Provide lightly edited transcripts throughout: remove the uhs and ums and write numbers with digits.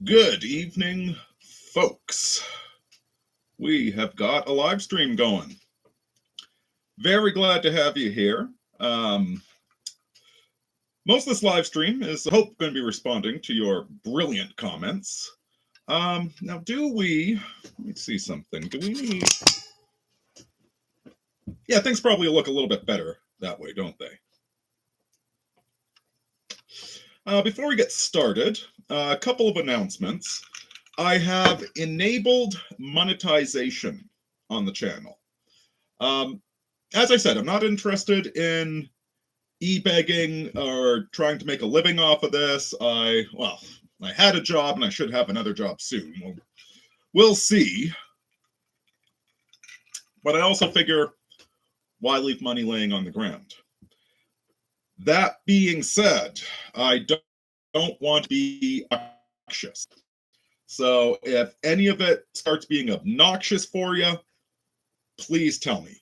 Good evening, folks. We have got a live stream going. Very glad to have you here. Most of this live stream is, I hope, going to be responding to your brilliant comments. Now, let me see something. Do we need... Yeah, things probably look a little bit better that way, don't they? Before we get started, a couple of announcements. I have enabled monetization on the channel. As I said, I'm not interested in e-begging or trying to make a living off of this. I had a job and I should have another job soon. We'll see. But I also figure, why leave money laying on the ground? That being said, I don't want to be obnoxious. So if any of it starts being obnoxious for you, please tell me.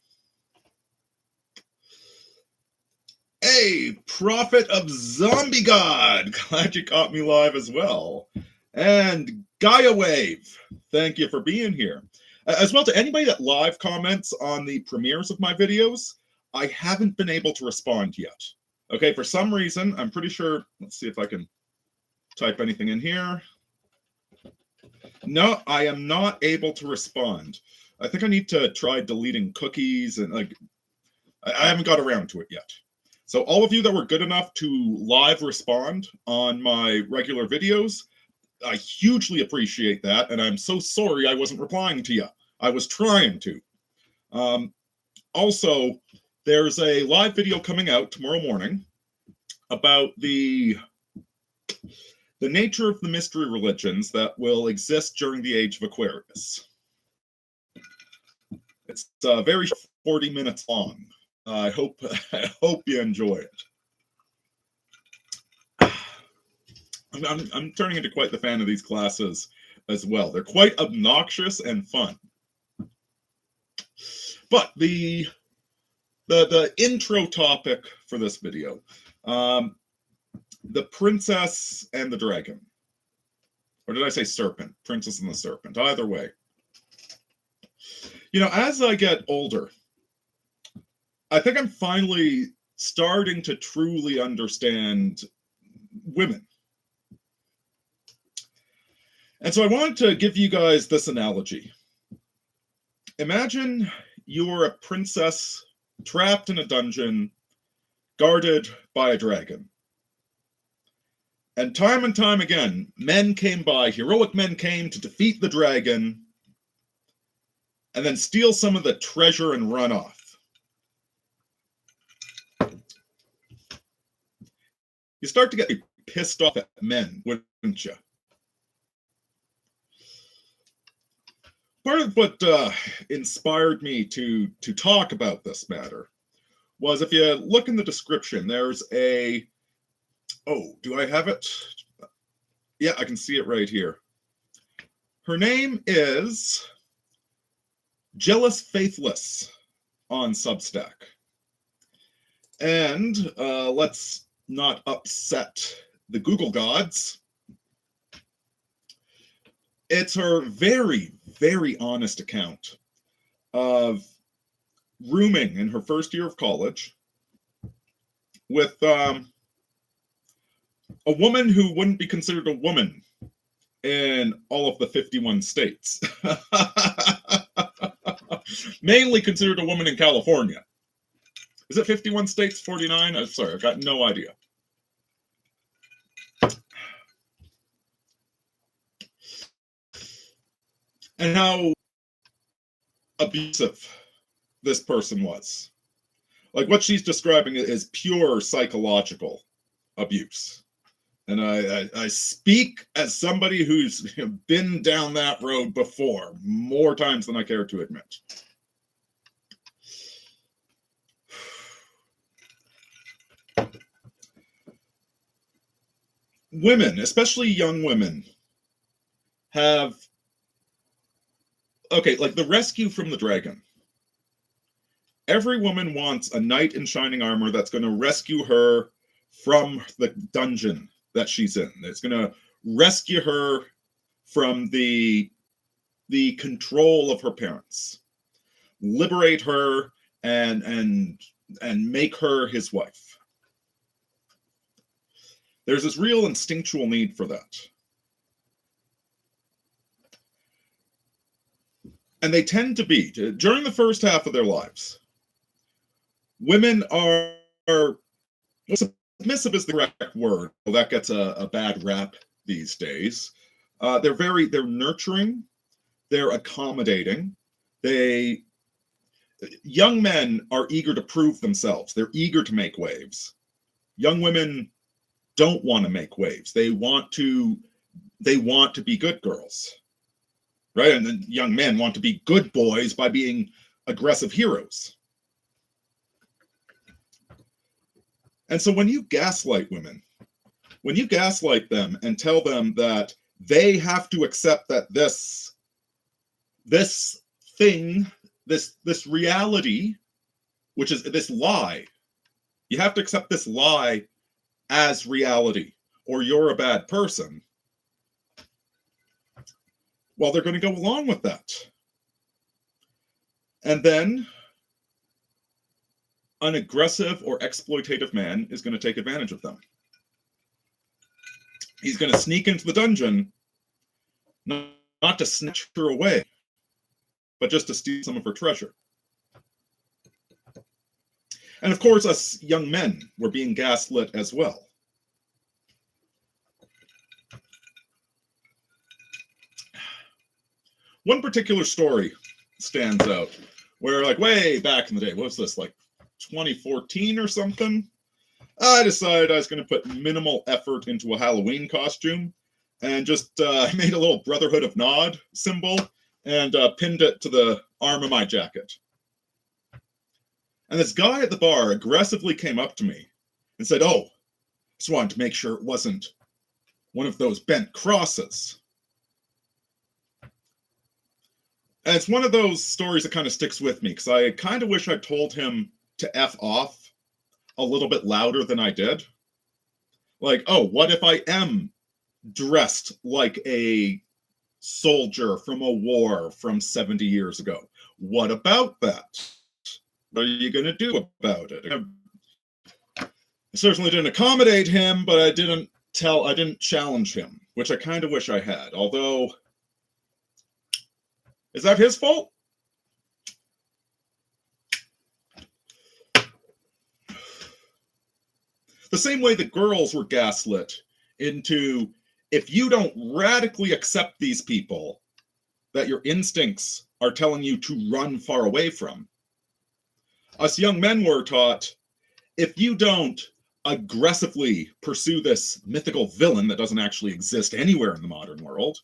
Hey, Prophet of Zombie God! Glad you caught me live as well. And Gaia Wave, thank you for being here. As well to anybody that live comments on the premieres of my videos, I haven't been able to respond yet. Okay, for some reason, I'm pretty sure, let's see if I can type anything in here. No, I am not able to respond. I think I need to try deleting cookies and I haven't got around to it yet. So all of you that were good enough to live respond on my regular videos, I hugely appreciate that. And I'm so sorry I wasn't replying to you. I was trying to. Also, there's a live video coming out tomorrow morning about the nature of the mystery religions that will exist during the age of Aquarius. It's very 40 minutes long. I hope you enjoy it. I'm turning into quite the fan of these classes as well. They're quite obnoxious and fun. But the intro topic for this video, the princess and the dragon. Or did I say serpent? Princess and the serpent. Either way. You know, as I get older, I think I'm finally starting to truly understand women. And so I wanted to give you guys this analogy. Imagine you're a princess trapped in a dungeon, guarded by a dragon. And time again, men came by, heroic men came to defeat the dragon, and then steal some of the treasure and run off. You start to get pissed off at men, wouldn't you? Part of what inspired me to talk about this matter was, if you look in the description, there's a... Oh, do I have it? Yeah, I can see it right here. Her name is Jealous Faithless on Substack. And let's not upset the Google gods. It's her very, very honest account of rooming in her first year of college with a woman who wouldn't be considered a woman in all of the 51 states. Mainly considered a woman in California. Is it 51 states, 49? I'm sorry, I've got no idea. And how abusive this person was. Like, what she's describing is pure psychological abuse. And I speak as somebody who's been down that road before, more times than I care to admit. Women, especially young women, have... Okay, like the rescue from the dragon. Every woman wants a knight in shining armor that's going to rescue her from the dungeon that she's in. It's going to rescue her from the control of her parents, liberate her, and make her his wife. There's this real instinctual need for that. And they tend to be, during the first half of their lives, women are well, submissive is the correct word. Well, that gets a bad rap these days. They're nurturing, they're accommodating. Young men are eager to prove themselves. They're eager to make waves. Young women don't want to make waves. They want to be good girls. Right? And then young men want to be good boys by being aggressive heroes. And so when you gaslight women, when you gaslight them and tell them that they have to accept that this thing, this reality, which is this lie, you have to accept this lie as reality, or you're a bad person. Well, they're going to go along with that. And then an aggressive or exploitative man is going to take advantage of them. He's going to sneak into the dungeon, not to snatch her away, but just to steal some of her treasure. And of course, us young men were being gaslit as well. One particular story stands out where, like, way back in the day, what was this, like 2014 or something? I decided I was going to put minimal effort into a Halloween costume and just made a little Brotherhood of Nod symbol and pinned it to the arm of my jacket. And this guy at the bar aggressively came up to me and said, "Oh, just wanted to make sure it wasn't one of those bent crosses." And it's one of those stories that kind of sticks with me because I kind of wish I told him to F off a little bit louder than I did. Like, oh, what if I am dressed like a soldier from a war from 70 years ago? What about that? What are you going to do about it? I certainly didn't accommodate him, but I didn't challenge him, which I kind of wish I had. Although, is that his fault? The same way that girls were gaslit into, if you don't radically accept these people that your instincts are telling you to run far away from, us young men were taught, if you don't aggressively pursue this mythical villain that doesn't actually exist anywhere in the modern world,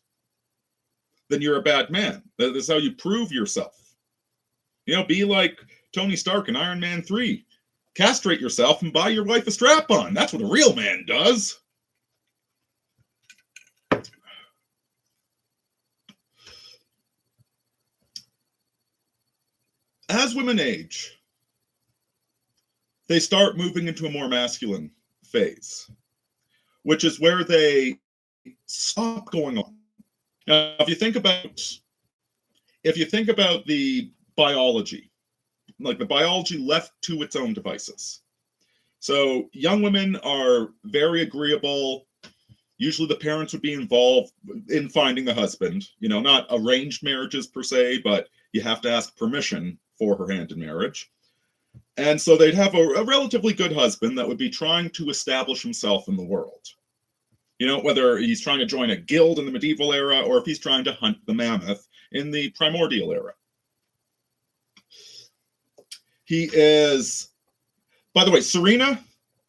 then you're a bad man. That's how you prove yourself. You know, be like Tony Stark in Iron Man 3. Castrate yourself and buy your wife a strap-on. That's what a real man does. As women age, they start moving into a more masculine phase, which is where they stop going on. Now, if you think about the biology, like the biology left to its own devices. So young women are very agreeable. Usually the parents would be involved in finding the husband, you know, not arranged marriages per se, but you have to ask permission for her hand in marriage. And so they'd have a relatively good husband that would be trying to establish himself in the world. You know, whether he's trying to join a guild in the medieval era or if he's trying to hunt the mammoth in the primordial era. He is, by the way, Serena,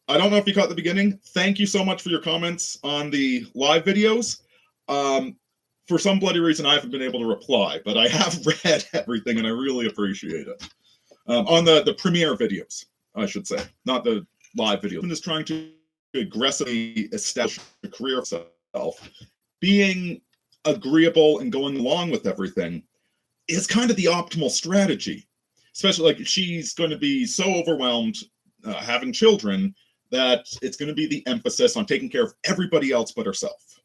I don't know if you caught the beginning. Thank you so much for your comments on the live videos. For some bloody reason, I haven't been able to reply, but I have read everything and I really appreciate it. On the premiere videos, I should say, not the live videos. I'm just trying to aggressively establish a career for herself. Being agreeable and going along with everything is kind of the optimal strategy. Especially, like, she's going to be so overwhelmed having children that it's going to be the emphasis on taking care of everybody else but herself.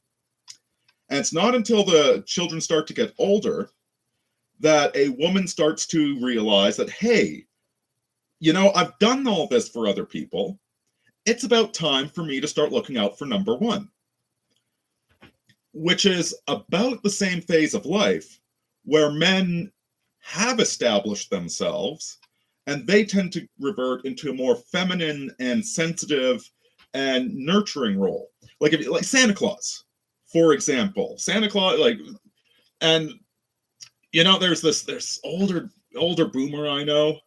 And it's not until the children start to get older that a woman starts to realize that, hey, you know, I've done all this for other people. It's about time for me to start looking out for number one, which is about the same phase of life where men have established themselves and they tend to revert into a more feminine and sensitive and nurturing role. Like if like Santa Claus, for example. Santa Claus, like, and you know, there's this older boomer I know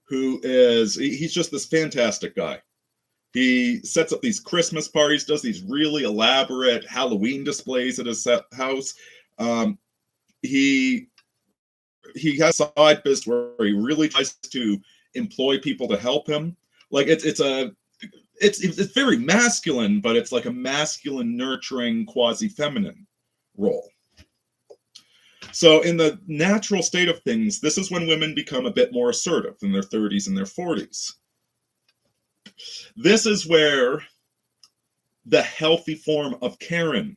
who is he's just this fantastic guy. He sets up these Christmas parties, does these really elaborate Halloween displays at his house. He has a side business where he really tries to employ people to help him. Like it's very masculine, but it's like a masculine, nurturing, quasi-feminine role. So in the natural state of things, this is when women become a bit more assertive in their 30s and their 40s. This is where the healthy form of Karen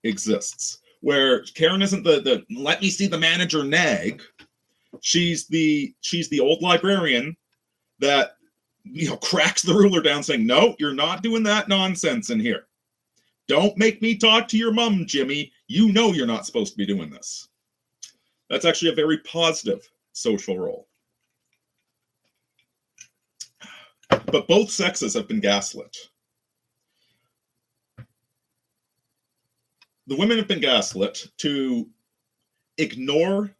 exists, where Karen isn't the let me see the manager nag. She's the old librarian that, you know, cracks the ruler down saying, no, you're not doing that nonsense in here. Don't make me talk to your mom, Jimmy. You know you're not supposed to be doing this. That's actually a very positive social role. But both sexes have been gaslit. The women have been gaslit to ignore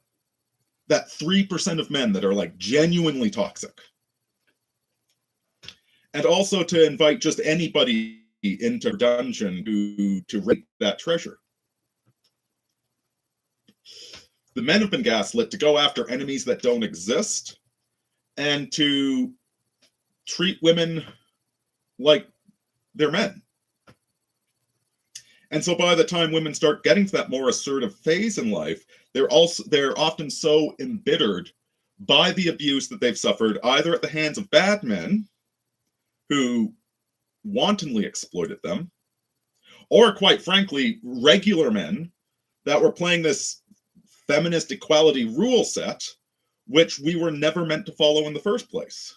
that 3% of men that are like genuinely toxic. And also to invite just anybody into her dungeon to rape that treasure. The men have been gaslit to go after enemies that don't exist and to treat women like they're men. And so by the time women start getting to that more assertive phase in life, they're often so embittered by the abuse that they've suffered, either at the hands of bad men who wantonly exploited them, or quite frankly, regular men that were playing this feminist equality rule set, which we were never meant to follow in the first place.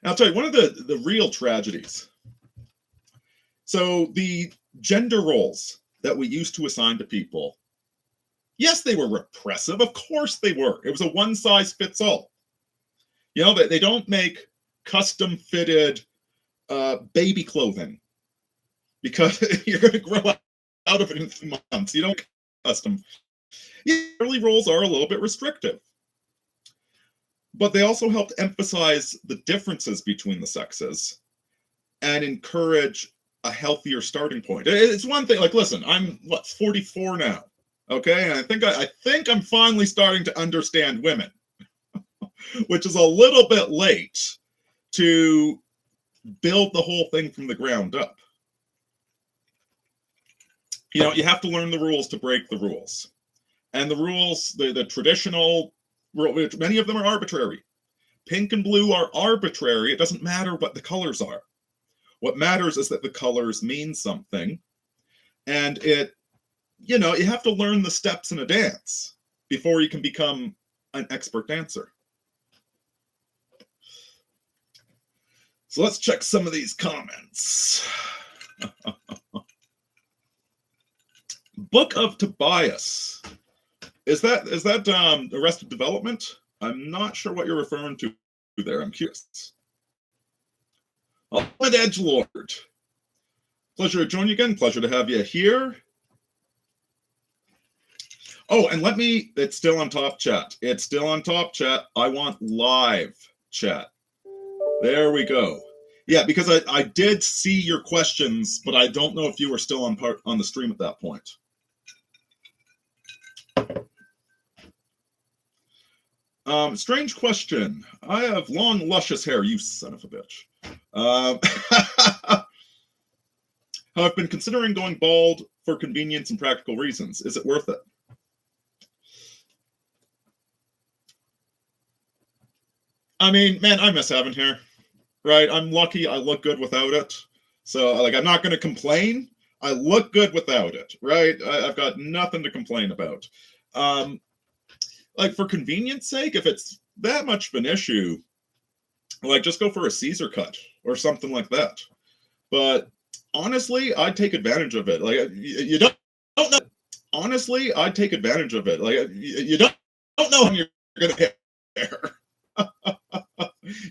And I'll tell you, one of the real tragedies. So the gender roles that we used to assign to people, yes, they were repressive. Of course they were. It was a one-size-fits-all. You know, they don't make custom-fitted baby clothing because you're going to grow out of it in 3 months. You don't custom. Yeah, early roles are a little bit restrictive. But they also helped emphasize the differences between the sexes and encourage a healthier starting point. It's one thing, like, listen, I'm 44 now, okay, and I think I'm finally starting to understand women, which is a little bit late to build the whole thing from the ground up. You know, you have to learn the rules to break the rules, and the rules, the traditional, many of them are arbitrary. Pink and blue are arbitrary. It doesn't matter what the colors are. What matters is that the colors mean something. And it, you know, you have to learn the steps in a dance before you can become an expert dancer. So let's check some of these comments. Book of Tobias. Is that Arrested Development? I'm not sure what you're referring to there. I'm curious. Ultimate Edgelord. Pleasure to join you again. Pleasure to have you here. Oh, and it's still on top chat. It's still on top chat. I want live chat. There we go. Yeah, because I did see your questions, but I don't know if you were still on the stream at that point. Strange question. I have long, luscious hair, you son of a bitch. I've been considering going bald for convenience and practical reasons. Is it worth it? I mean, man, I miss having hair, right? I'm lucky I look good without it. So, like, I'm not going to complain, I look good without it, right? I've got nothing to complain about. Like, for convenience sake, if it's that much of an issue, like, just go for a Caesar cut or something like that. But honestly, I'd take advantage of it. Like, you don't know. Honestly, I'd take advantage of it. Like, you don't know when you're gonna hit hair.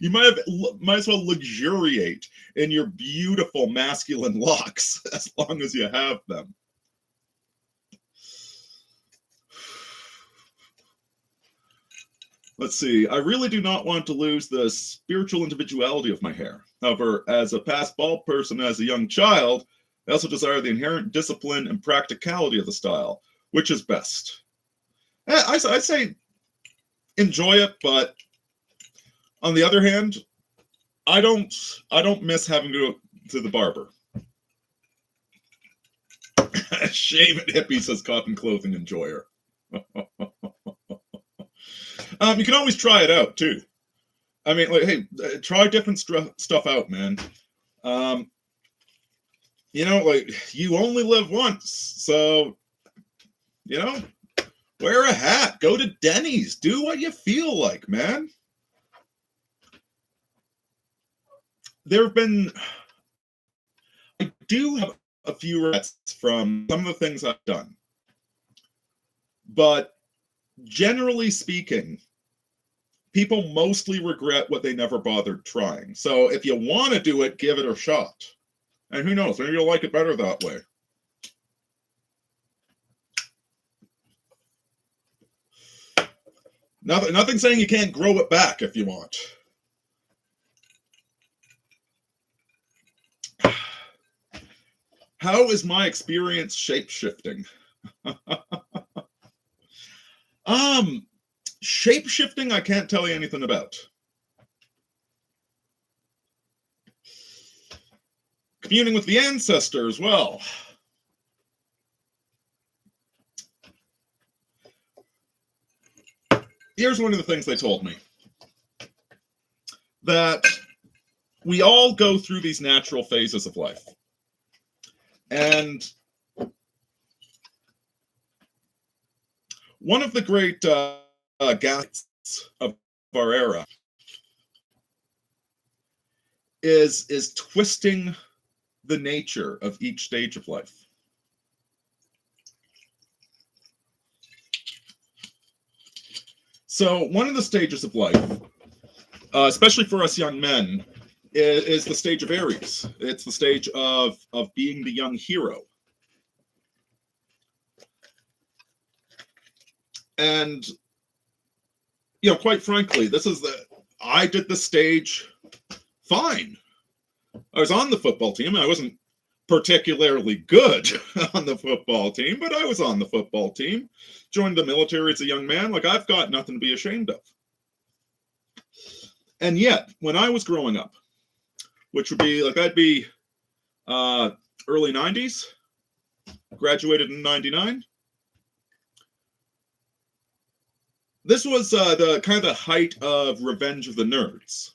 You might as well luxuriate in your beautiful masculine locks as long as you have them. Let's see. I really do not want to lose the spiritual individuality of my hair. However, as a past bald person, as a young child, I also desire the inherent discipline and practicality of the style. Which is best? I say enjoy it, but on the other hand, I don't miss having to go to the barber. Shave it, hippie, says cotton clothing enjoyer. You can always try it out too. I mean, like, hey, try different stuff out, man. You know, like, you only live once, so, you know, wear a hat, go to Denny's, do what you feel like, man. There have been, I do have a few regrets from some of the things I've done, but generally speaking, people mostly regret what they never bothered trying. So if you want to do it, give it a shot. And who knows, maybe you'll like it better that way. Nothing saying you can't grow it back if you want. How is my experience shape-shifting? Shape-shifting, I can't tell you anything about. Communing with the ancestors, well. Here's one of the things they told me. That we all go through these natural phases of life. And one of the great gaslits of our era is twisting the nature of each stage of life. So one of the stages of life, especially for us young men, is the stage of Aries. It's the stage of being the young hero. And, you know, quite frankly, I did the stage fine. I was on the football team. I wasn't particularly good on the football team, but I was on the football team. Joined the military as a young man. Like, I've got nothing to be ashamed of. And yet, when I was growing up, which would be, like, I'd be early 90s, graduated in 99. This was the kind of the height of Revenge of the Nerds.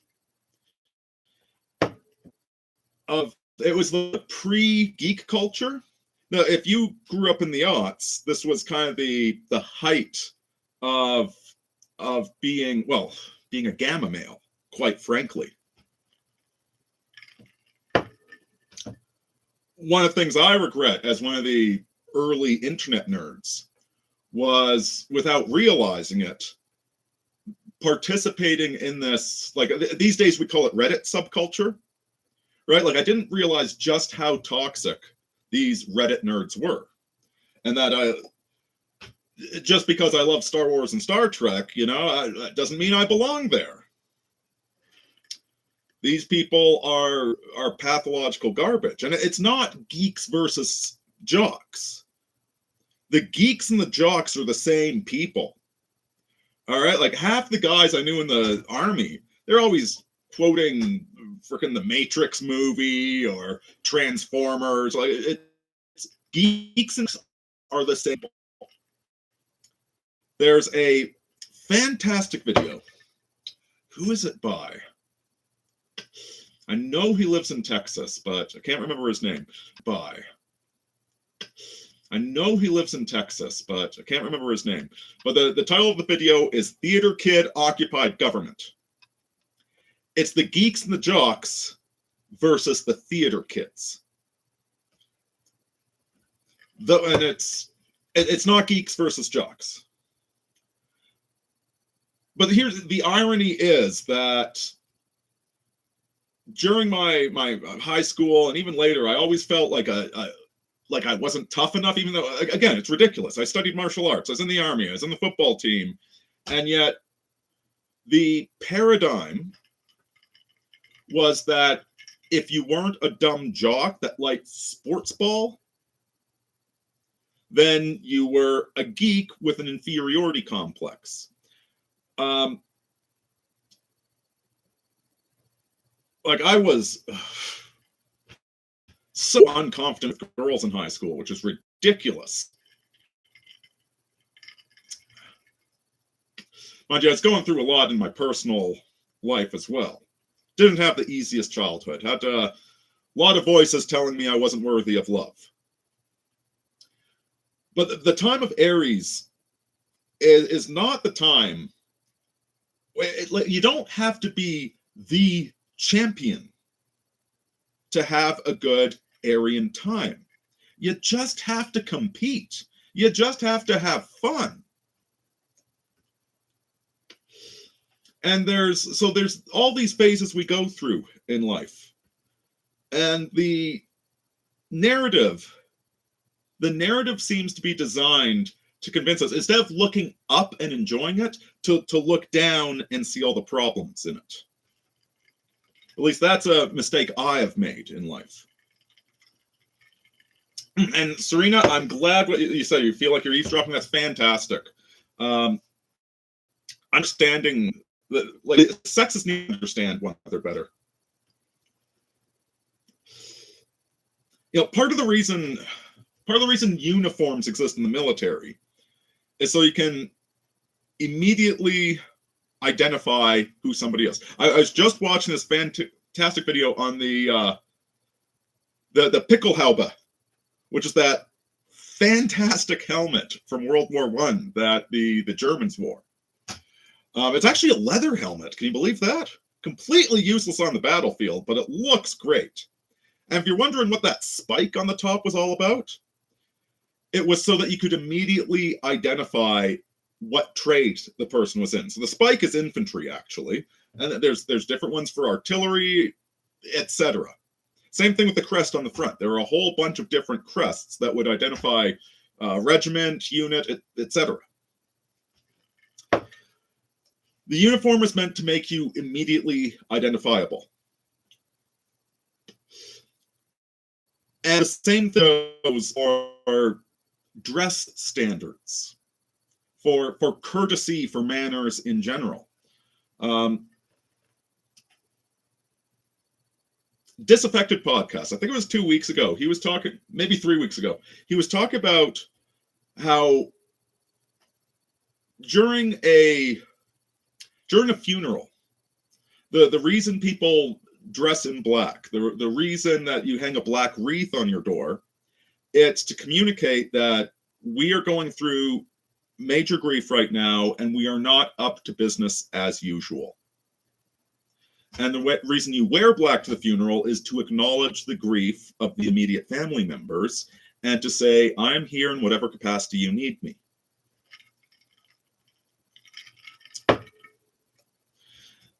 It was the pre-geek culture. Now, if you grew up in the aughts, this was kind of the height of being a gamma male, quite frankly. One of the things I regret as one of the early internet nerds was, without realizing it, participating in this, like, these days we call it Reddit subculture, right? Like, I didn't realize just how toxic these Reddit nerds were. And that just because I love Star Wars and Star Trek, you know, that doesn't mean I belong there. These people are pathological garbage. And it's not geeks versus jocks. The geeks and the jocks are the same people. All right? Like, half the guys I knew in the army, they're always quoting freaking the Matrix movie or Transformers. Like, it's geeks and are the same. There's a fantastic video. Who is it by? I know he lives in Texas, but I can't remember his name. By. I know he lives in Texas, but I can't remember his name. But the title of the video is Theater Kid Occupied Government. It's the geeks and the jocks versus the theater kids. And it's not geeks versus jocks. But here's the irony is that during my high school and even later, I always felt like like I wasn't tough enough, even though, again, it's ridiculous. I studied martial arts. I was in the army. I was in the football team. And yet the paradigm was that if you weren't a dumb jock that liked sports ball, then you were a geek with an inferiority complex. Like I was so unconfident with girls in high school, which is ridiculous. Mind you, I was going through a lot in my personal life as well. Didn't have the easiest childhood. Had a lot of voices telling me I wasn't worthy of love. But the time of Aries is not the time. You don't have to be the champion to have a good Aryan time. You just have to compete. You just have to have fun. And there's all these phases we go through in life. And the narrative seems to be designed to convince us, instead of looking up and enjoying it, to look down and see all the problems in it. At least that's a mistake I have made in life. And Serena, I'm glad what you said. You feel like you're eavesdropping. That's fantastic. Understanding that, like, sexists need to understand one another better. You know, part of the reason uniforms exist in the military is so you can immediately identify who somebody is. I was just watching this fantastic video on the Pickelhaube, which is that fantastic helmet from World War I that the Germans wore. It's actually a leather helmet. Can you believe that? Completely useless on the battlefield, but it looks great. And if you're wondering what that spike on the top was all about, it was so that you could immediately identify what trait the person was in. So the spike is infantry, actually, and there's different ones for artillery, etc. Same thing with the crest on the front. There are a whole bunch of different crests that would identify regiment, unit, etc. The uniform is meant to make you immediately identifiable. And the same thing goes for dress standards, for courtesy, for manners in general. Disaffected podcast, I think it was 2 weeks ago, he was talking, maybe 3 weeks ago, he was talking about how during a funeral, the reason people dress in black, the reason that you hang a black wreath on your door, it's to communicate that we are going through major grief right now and we are not up to business as usual. And the reason you wear black to the funeral is to acknowledge the grief of the immediate family members and to say, I'm here in whatever capacity you need me.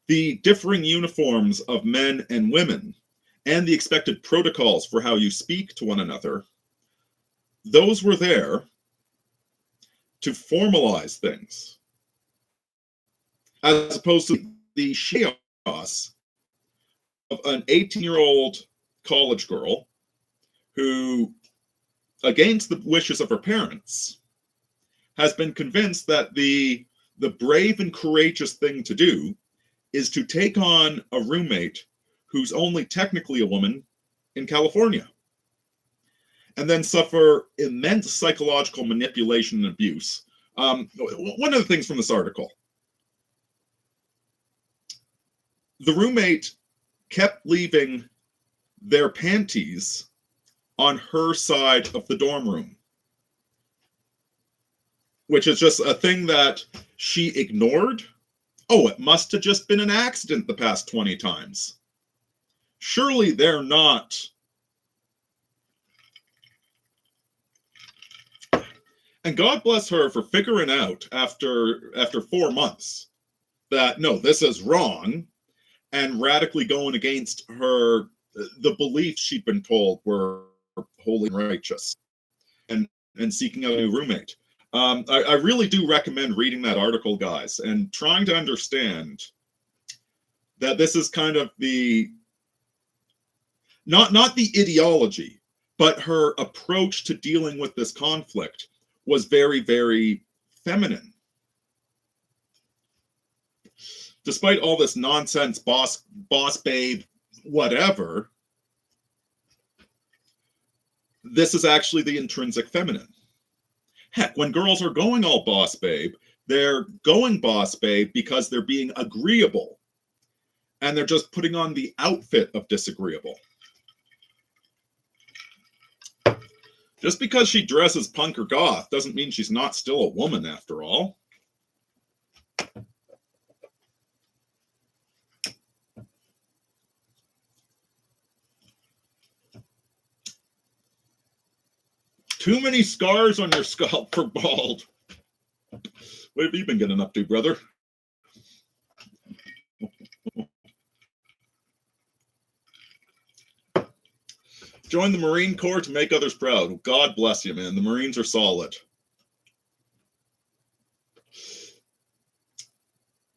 The differing uniforms of men and women and the expected protocols for how you speak to one another, those were there to formalize things, as opposed to the chaos of an 18-year-old college girl who, against the wishes of her parents, has been convinced that the brave and courageous thing to do is to take on a roommate who's only technically a woman in California, and then suffer immense psychological manipulation and abuse. One of the things from this article, the roommate kept leaving their panties on her side of the dorm room, which is just a thing that she ignored. Oh, it must have just been an accident the past 20 times. Surely they're not. And God bless her for figuring out after 4 months that no, this is wrong, and radically going against the beliefs she'd been told were holy and righteous, and seeking out a new roommate. I really do recommend reading that article, guys, and trying to understand that this is kind of the not the ideology, but her approach to dealing with this conflict was very, very feminine. Despite all this nonsense, boss babe, whatever, this is actually the intrinsic feminine. Heck, when girls are going all boss babe, they're going boss babe because they're being agreeable, and they're just putting on the outfit of disagreeable. Just because she dresses punk or goth doesn't mean she's not still a woman, after all. Too many scars on your scalp for bald. What have you been getting up to, brother? Join the Marine Corps to make others proud. God bless you, man. The Marines are solid.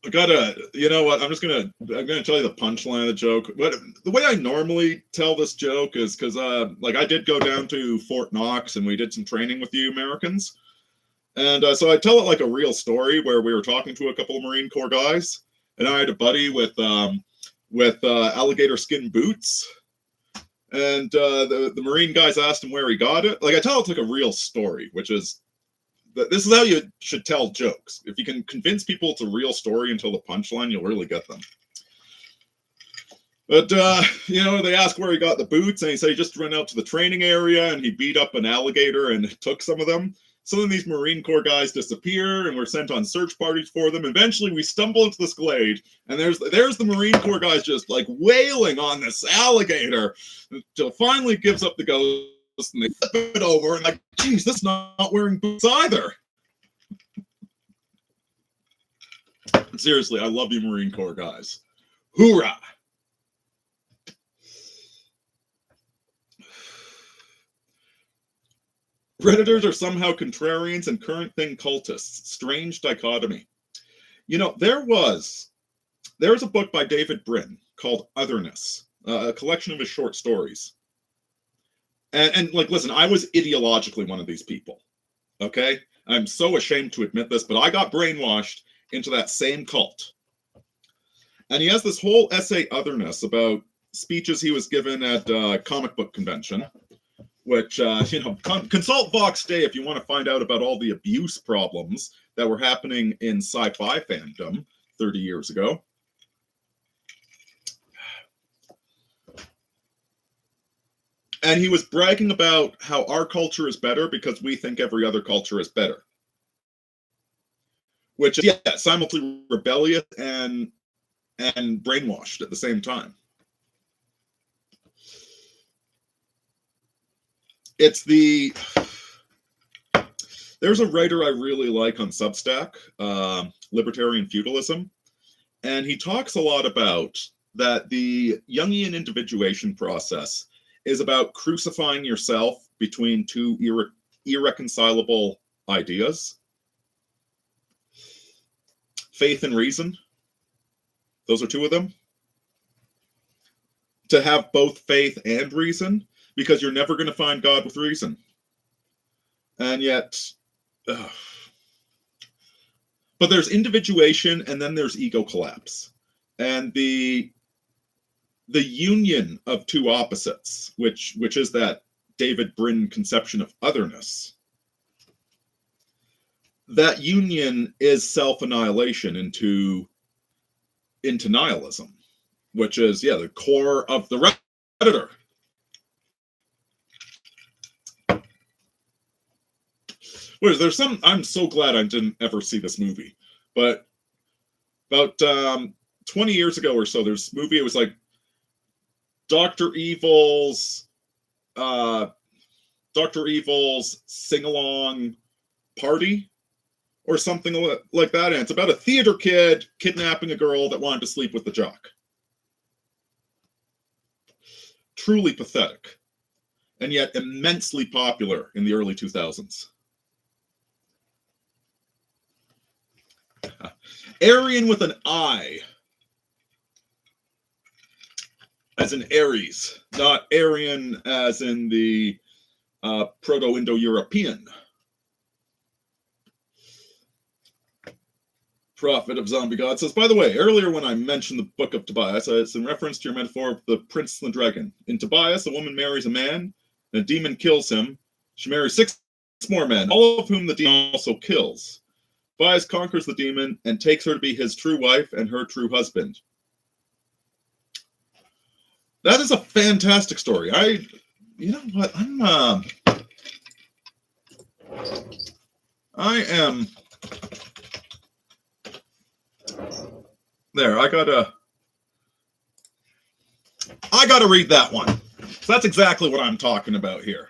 You know what? I'm gonna tell you the punchline of the joke. But the way I normally tell this joke is because, like, I did go down to Fort Knox and we did some training with you Americans, and so I tell it like a real story where we were talking to a couple of Marine Corps guys, and I had a buddy with alligator skin boots. And the Marine guys asked him where he got it. Like, I tell it like a real story, which is, this is how you should tell jokes. If you can convince people it's a real story until the punchline, you'll really get them. But, they asked where he got the boots, and he said he just ran out to the training area, and he beat up an alligator and took some of them. So then these Marine Corps guys disappear, and we're sent on search parties for them. Eventually, we stumble into this glade, and there's the Marine Corps guys just, like, wailing on this alligator until finally gives up the ghost, and they flip it over, and like, geez, this is not wearing boots either. Seriously, I love you Marine Corps guys. Hoorah! Predators are somehow contrarians and current thing cultists. Strange dichotomy. You know, there's a book by David Brin called Otherness, a collection of his short stories. And like, listen, I was ideologically one of these people. Okay? I'm so ashamed to admit this, but I got brainwashed into that same cult. And he has this whole essay, Otherness, about speeches he was given at a comic book convention, which, consult Vox Day if you want to find out about all the abuse problems that were happening in sci-fi fandom 30 years ago. And he was bragging about how our culture is better because we think every other culture is better. Which is, yeah, simultaneously rebellious and brainwashed at the same time. There's a writer I really like on Substack, Libertarian Feudalism, and he talks a lot about that the Jungian individuation process is about crucifying yourself between two irreconcilable ideas. Faith and reason. Those are two of them. To have both faith and reason, because you're never going to find God with reason. And yet, but there's individuation and then there's ego collapse. And the union of two opposites, which is that David Brin conception of otherness, that union is self-annihilation into nihilism, which is, the core of the Redditor. Whereas there's some, I'm so glad I didn't ever see this movie. But about 20 years ago or so, there's a movie, it was like Dr. Evil's sing-along party or something like that. And it's about a theater kid kidnapping a girl that wanted to sleep with the jock. Truly pathetic, and yet immensely popular in the early 2000s. Aryan with an I, as in Aries, not Aryan as in the Proto-Indo-European. Prophet of Zombie God says, by the way, earlier when I mentioned the Book of Tobias, it's in reference to your metaphor of the Prince and the Dragon. In Tobias, a woman marries a man, and a demon kills him. She marries 6 more men, all of whom the demon also kills. Tobias conquers the demon and takes her to be his true wife and her true husband. That is a fantastic story. You know what? I am there. I gotta read that one. So that's exactly what I'm talking about here.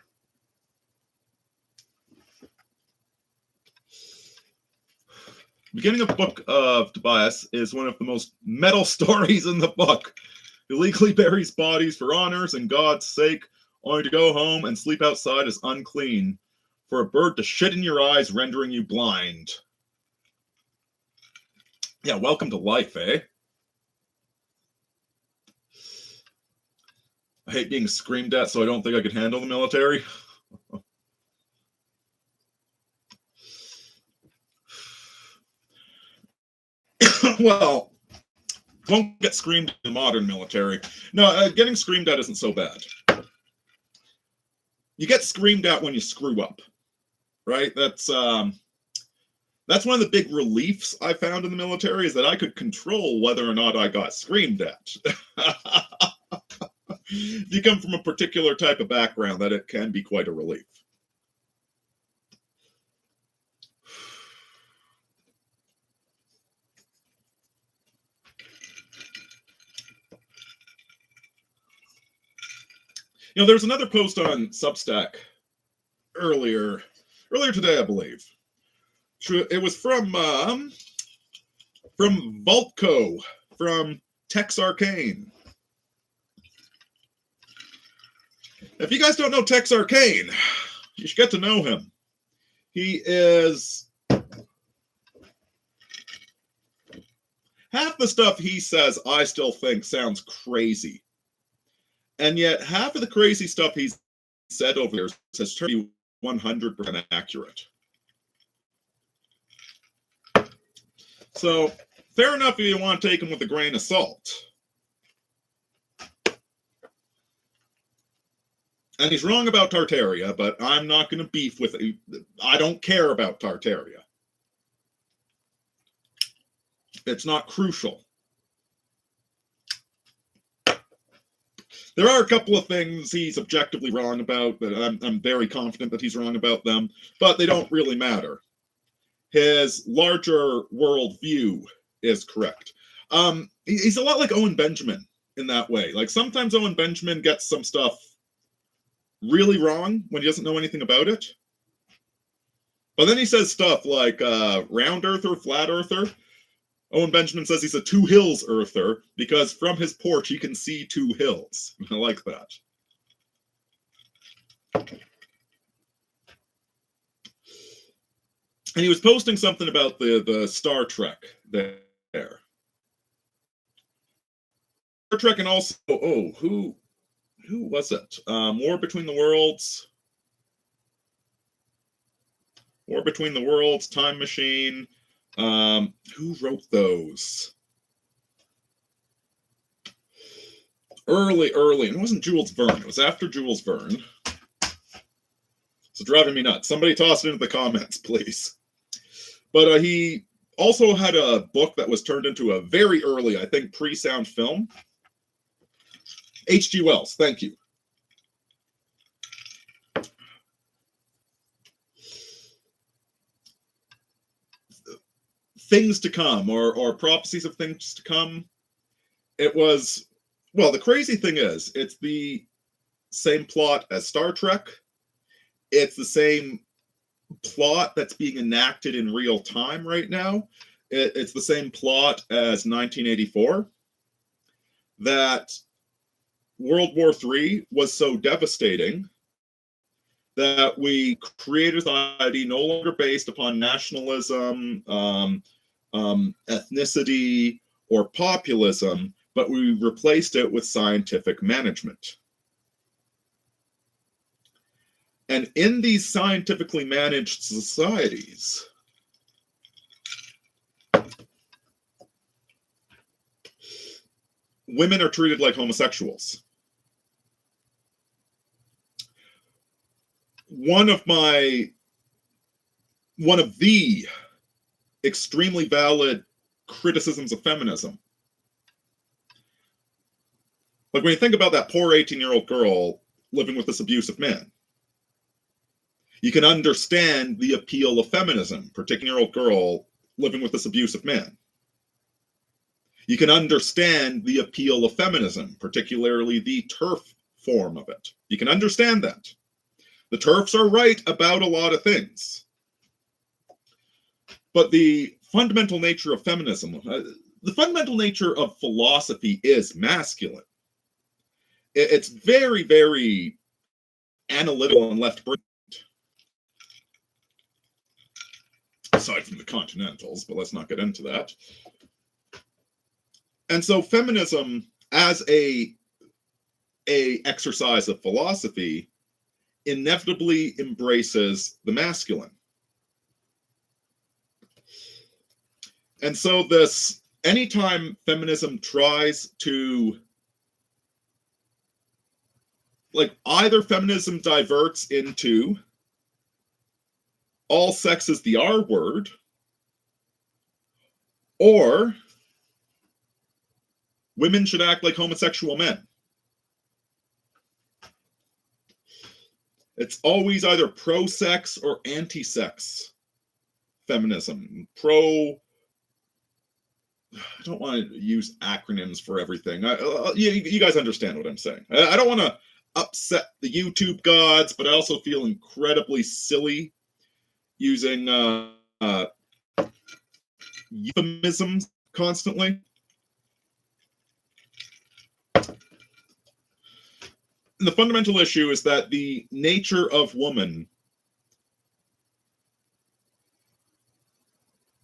Beginning of the Book of Tobias is one of the most metal stories in the book. Illegally buries bodies for honors and God's sake, only to go home and sleep outside is unclean. For a bird to shit in your eyes, rendering you blind. Yeah, welcome to life, eh? I hate being screamed at, so I don't think I could handle the military. Well, won't get screamed in the modern military. No, getting screamed at isn't so bad. You get screamed at when you screw up, right? That's one of the big reliefs I found in the military, is that I could control whether or not I got screamed at. If you come from a particular type of background, that it can be quite a relief. You know, there's another post on Substack earlier today, I believe. It was from Voltco, from Tex Arcane. If you guys don't know Tex Arcane, you should get to know him. He is... half the stuff he says I still think sounds crazy. And yet half of the crazy stuff he's said over here has turned out to be 100% accurate. So, fair enough if you want to take him with a grain of salt. And he's wrong about Tartaria, but I'm not going to beef with it. I don't care about Tartaria. It's not crucial. There are a couple of things he's objectively wrong about, but I'm very confident that he's wrong about them, but they don't really matter. His larger worldview is correct. He's a lot like Owen Benjamin in that way. Like, sometimes Owen Benjamin gets some stuff really wrong when he doesn't know anything about it. But then he says stuff like round earther, flat earther. Owen Benjamin says he's a two hills earther because from his porch he can see 2 hills. I like that. And he was posting something about the Star Trek there. Star Trek, and also, who was it? War Between the Worlds. War Between the Worlds, Time Machine. Who wrote those? Early. And it wasn't Jules Verne. It was after Jules Verne. It's driving me nuts. Somebody toss it into the comments, please. But he also had a book that was turned into a very early, I think, pre-sound film. H.G. Wells, thank you. things to come, or prophecies of things to come. It was, well, the crazy thing is, it's the same plot as Star Trek. It's the same plot that's being enacted in real time right now. It's the same plot as 1984. That World War III was so devastating that we created a society no longer based upon nationalism, ethnicity, or populism, but we replaced it with scientific management. And in these scientifically managed societies, women are treated like homosexuals. One of the extremely valid criticisms of feminism, like when you think about that poor 18-year-old girl living with this abusive man, you can understand the appeal of feminism, particularly 18-year-old girl living with this abusive man. You can understand the appeal of feminism, particularly the TERF form of it. You can understand that. The TERFs are right about a lot of things. But the fundamental nature of feminism, the fundamental nature of philosophy is masculine. It's very, very analytical and left-brained. Aside from the Continentals, but let's not get into that. And so feminism, as a exercise of philosophy, inevitably embraces the masculine. And so this, anytime feminism tries to, like, either feminism diverts into all sex is the R word, or women should act like homosexual men. It's always either pro-sex or anti-sex feminism. I don't want to use acronyms for everything. You guys understand what I'm saying. I don't want to upset the YouTube gods, but I also feel incredibly silly using euphemisms constantly. The fundamental issue is that the nature of woman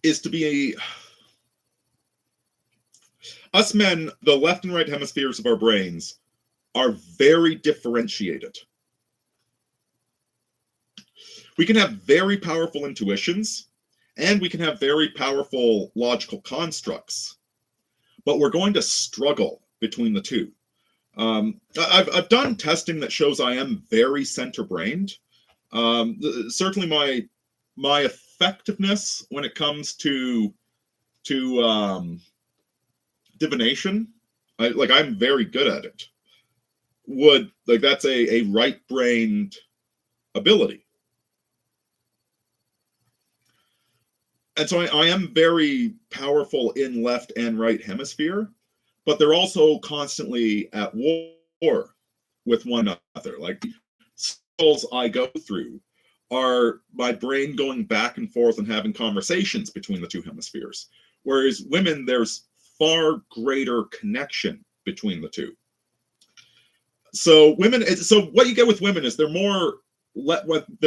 is to be us men, the left and right hemispheres of our brains are very differentiated. We can have very powerful intuitions, and we can have very powerful logical constructs, but we're going to struggle between the two. I've done testing that shows I am very center-brained. Certainly my effectiveness when it comes to divination, I'm very good at it. That's a right-brained ability. And so I am very powerful in left and right hemisphere, but they're also constantly at war with one another. Like, the cycles I go through are my brain going back and forth and having conversations between the two hemispheres. Whereas women, there's far greater connection between the two. So what you get with women is their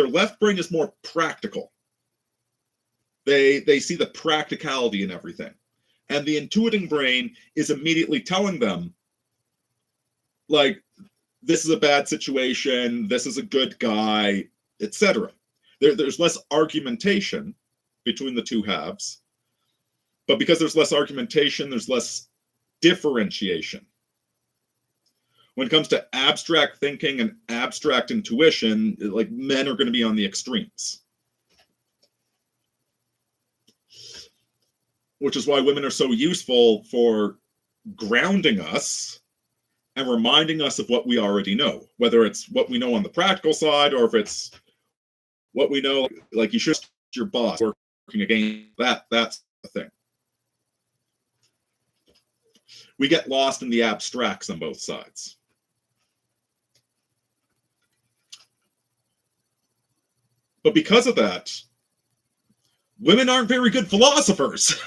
left brain is more practical. They see the practicality in everything. And the intuiting brain is immediately telling them, like, this is a bad situation, this is a good guy, etc. There's less argumentation between the two halves. But because there's less argumentation, there's less differentiation. When it comes to abstract thinking and abstract intuition, like, men are going to be on the extremes. Which is why women are so useful for grounding us and reminding us of what we already know, whether it's what we know on the practical side or if it's what we know, like you should your boss working against that stuff. a thing. We get lost in the abstracts on both sides. But because of that, women aren't very good philosophers.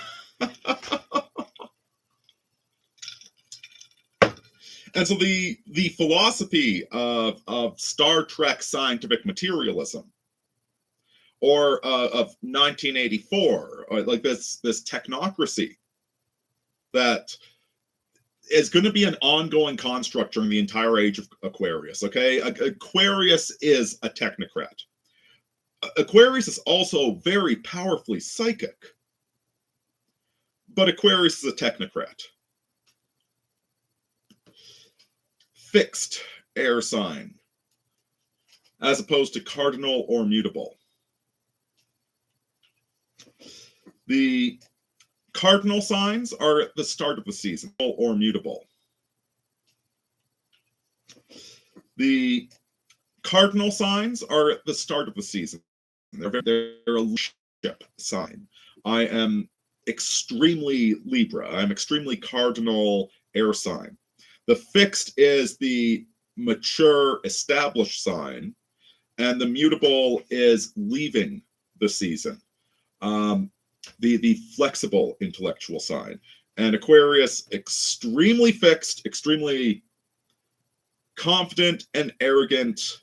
And so the philosophy of Star Trek scientific materialism, or of 1984, or like this technocracy that is going to be an ongoing construct during the entire age of Aquarius. Okay, Aquarius is a technocrat. Aquarius is also very powerfully psychic, but Aquarius is a technocrat. Fixed air sign, as opposed to cardinal or mutable. The cardinal signs are at the start of the season, or mutable. The cardinal signs are at the start of the season. They're a leadership sign. I am extremely Libra. I'm extremely cardinal air sign. The fixed is the mature, established sign, and the mutable is leaving the season. The flexible intellectual sign. And Aquarius, extremely fixed, extremely confident and arrogant.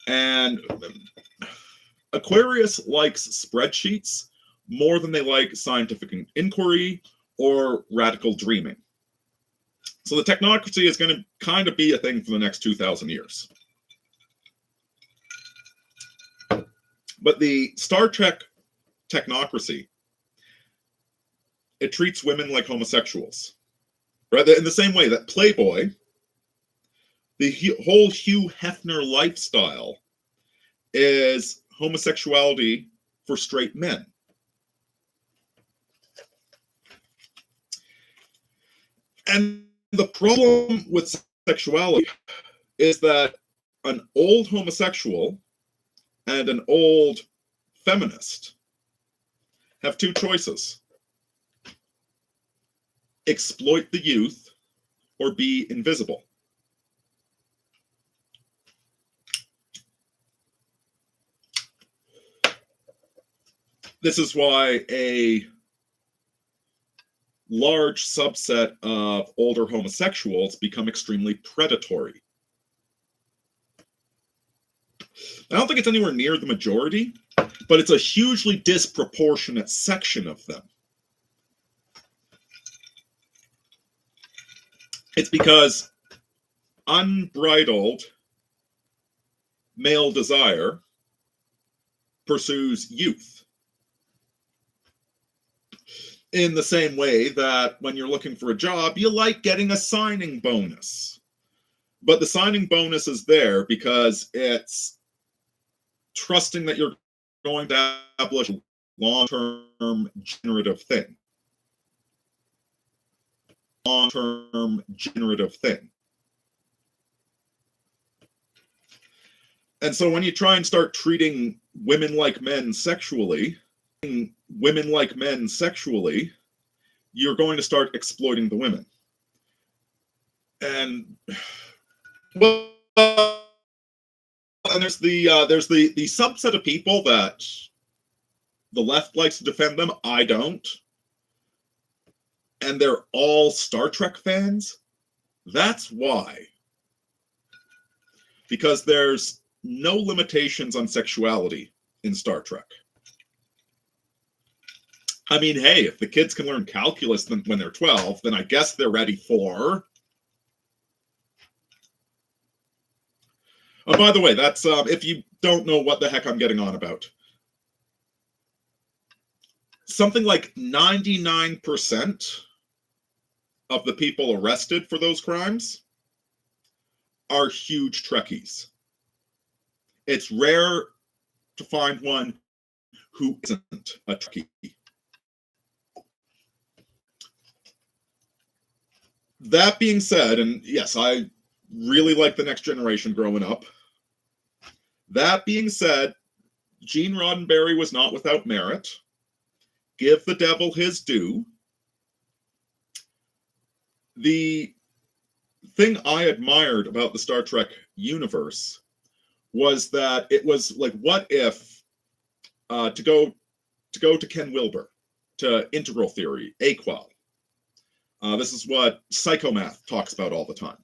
And Aquarius likes spreadsheets more than they like scientific inquiry or radical dreaming. So the technocracy is going to kind of be a thing for the next 2,000 years. But the Star Trek technocracy, it treats women like homosexuals. Right? In the same way that Playboy, the whole Hugh Hefner lifestyle, is homosexuality for straight men. And the problem with sexuality is that an old homosexual and an old feminist have two choices: exploit the youth or be invisible. This is why a large subset of older homosexuals become extremely predatory. I don't think it's anywhere near the majority, but it's a hugely disproportionate section of them. It's because unbridled male desire pursues youth. In the same way that when you're looking for a job, you like getting a signing bonus. But the signing bonus is there because it's trusting that you're going to establish a long-term generative thing. Long-term generative thing. And so when you try and start treating women like men sexually, you're going to start exploiting the women. And well, and there's the subset of people that the left likes to defend them. I don't. And they're all Star Trek fans. That's why. Because there's no limitations on sexuality in Star Trek. I mean, hey, if the kids can learn calculus when they're 12, then I guess they're ready for... Oh, by the way, that's if you don't know what the heck I'm getting on about. Something like 99% of the people arrested for those crimes are huge Trekkies. It's rare to find one who isn't a Trekkie. That being said, and yes, I really like the next generation growing up. That being said, Gene Roddenberry was not without merit. give the devil his due. The thing I admired about the Star Trek universe was that it was like, what if to go to Ken Wilber, to integral theory, AQUAL. This is what psychomath talks about all the time.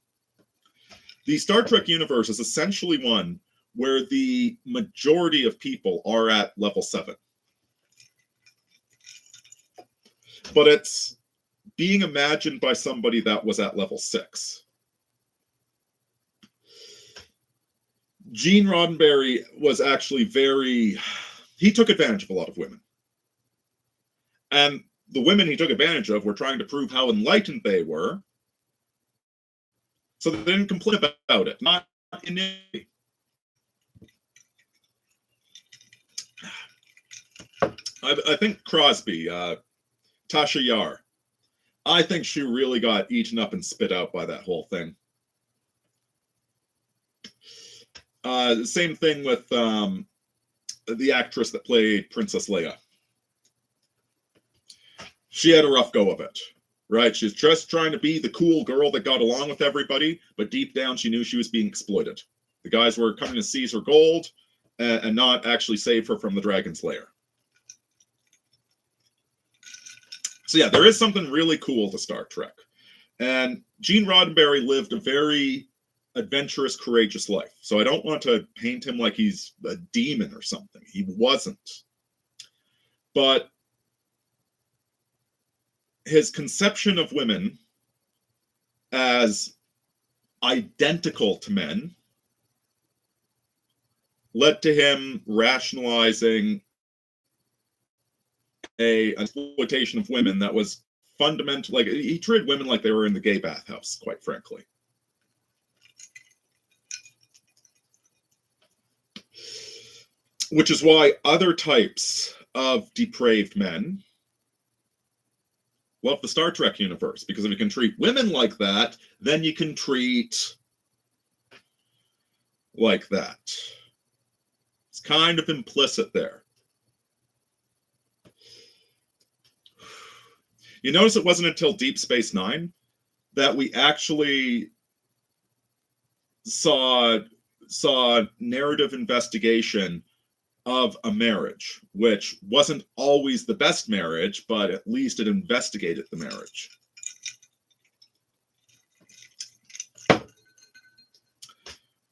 The Star Trek universe is essentially one where the majority of people are at level 7. But it's being imagined by somebody that was at level 6. Gene Roddenberry was actually he took advantage of a lot of women. And the women he took advantage of were trying to prove how enlightened they were. So they didn't complain about it. Not innately. I think Crosby, Tasha Yar, I think she really got eaten up and spit out by that whole thing. Same thing with the actress that played Princess Leia. She had a rough go of it, right? She's just trying to be the cool girl that got along with everybody, but deep down she knew she was being exploited. The guys were coming to seize her gold and not actually save her from the dragon's lair. So yeah, there is something really cool to Star Trek. And Gene Roddenberry lived a very adventurous, courageous life. So I don't want to paint him like he's a demon or something. He wasn't. But his conception of women as identical to men led to him rationalizing an exploitation of women that was fundamental. Like, he treated women like they were in the gay bathhouse, quite frankly. Which is why other types of depraved men love the Star Trek universe, because if you can treat women like that, then you can treat like that. It's kind of implicit there. You notice it wasn't until Deep Space Nine that we actually saw narrative investigation of a marriage, which wasn't always the best marriage, but at least it investigated the marriage.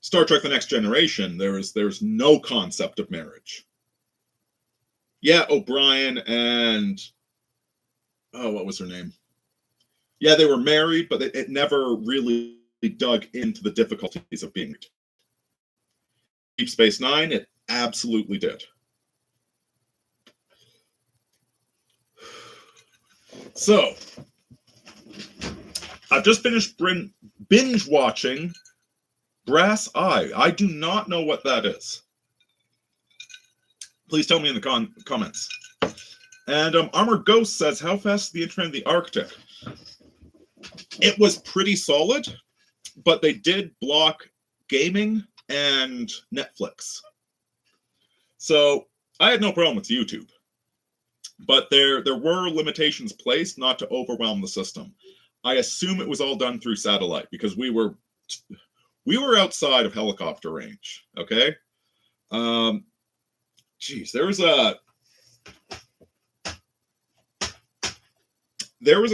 Star Trek: The Next Generation, there's no concept of marriage. Yeah, O'Brien and what was her name? Yeah, they were married, but it never really dug into the difficulties of being married. Deep Space Nine, it absolutely did. So, I've just finished binge watching Brass Eye. I do not know what that is. Please tell me in the comments. And Armored Ghost says, how fast is the internet in the Arctic? It was pretty solid, but they did block gaming and Netflix. So I had no problem with YouTube. But there were limitations placed not to overwhelm the system. I assume it was all done through satellite, because we were outside of helicopter range, okay? Geez, there was a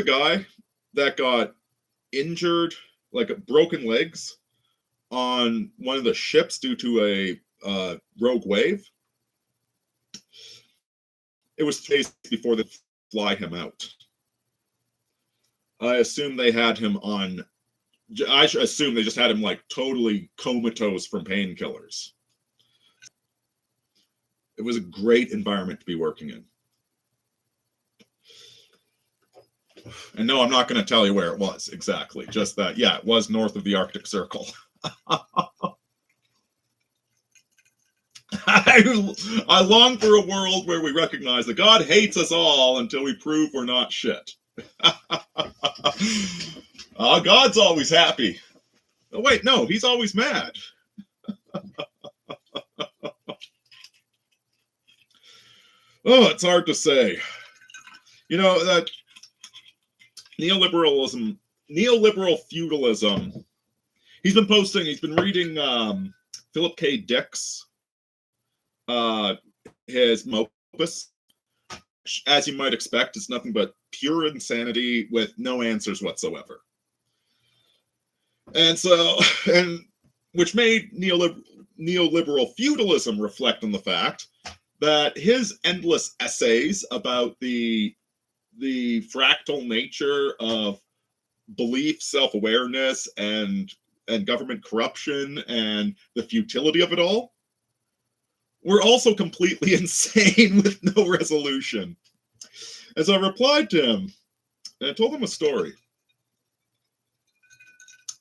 guy that got injured, like broken legs, on one of the ships due to a rogue wave. It was days before they fly him out. I assume they had him on. I assume they just had him like totally comatose from painkillers. It was a great environment to be working in. And no, I'm not going to tell you where it was exactly. Just that, yeah, it was north of the Arctic Circle. I long for a world where we recognize that God hates us all until we prove we're not shit. God's always happy. Oh, wait, no, he's always mad. Oh, it's hard to say. You know, that neoliberal feudalism. He's been reading Philip K. Dick's his opus. As you might expect, it's nothing but pure insanity with no answers whatsoever. And so, and which made neoliberal feudalism reflect on the fact that his endless essays about the fractal nature of belief, self-awareness, and government corruption and the futility of it all were also completely insane with no resolution. As I replied to him, and I told him a story.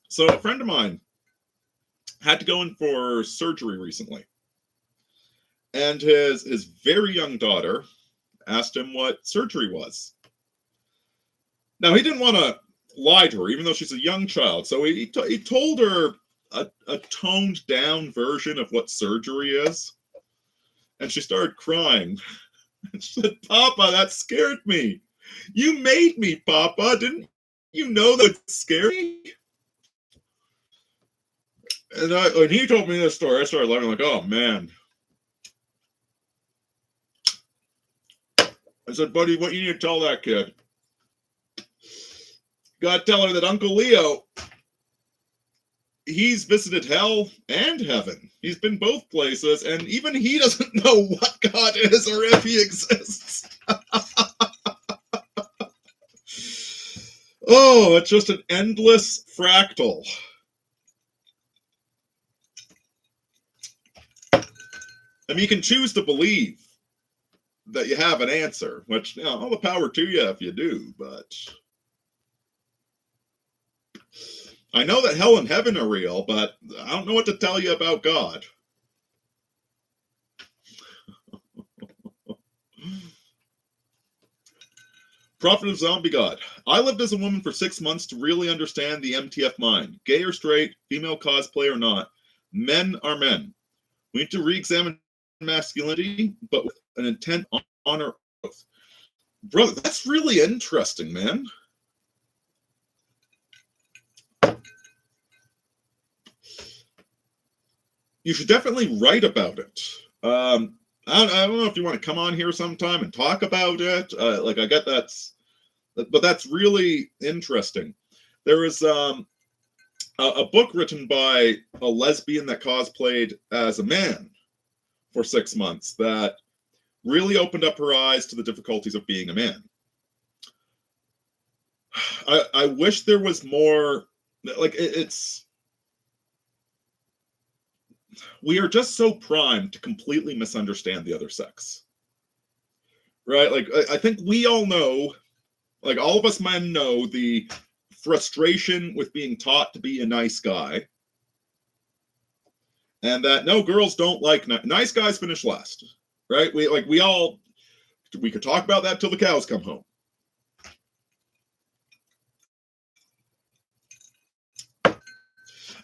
So a friend of mine had to go in for surgery recently. And his very young daughter asked him what surgery was. Now, he didn't want to lie to her, even though she's a young child. So he told her a toned down version of what surgery is. And she started crying. And she said, "Papa, that scared me. You made me, Papa. Didn't you know that would scare me?" And when he told me this story, I started laughing like, oh, man. I said, "Buddy, what you need to tell that kid? Gotta tell her that Uncle Leo, he's visited hell and heaven. He's been both places, and even he doesn't know what God is or if he exists." Oh, it's just an endless fractal. I mean, you can choose to believe that you have an answer, which, you know, all the power to you if you do, but I know that hell and heaven are real, but I don't know what to tell you about God. Prophet of Zombie God. I lived as a woman for 6 months to really understand the MTF mind. Gay or straight, female cosplay or not, men are men. We need to re-examine masculinity, but with an intent on honor oath. Brother, that's really interesting, man. You should definitely write about it. I don't know if you want to come on here sometime and talk about it. Like, I get but that's really interesting. There is a book written by a lesbian that cosplayed as a man for 6 months that really opened up her eyes to the difficulties of being a man. I wish there was more, like, we are just so primed to completely misunderstand the other sex, right? Like, I think we all know, like, all of us men know the frustration with being taught to be a nice guy, and that no, girls don't like nice guys finish last, right? We could talk about that till the cows come home.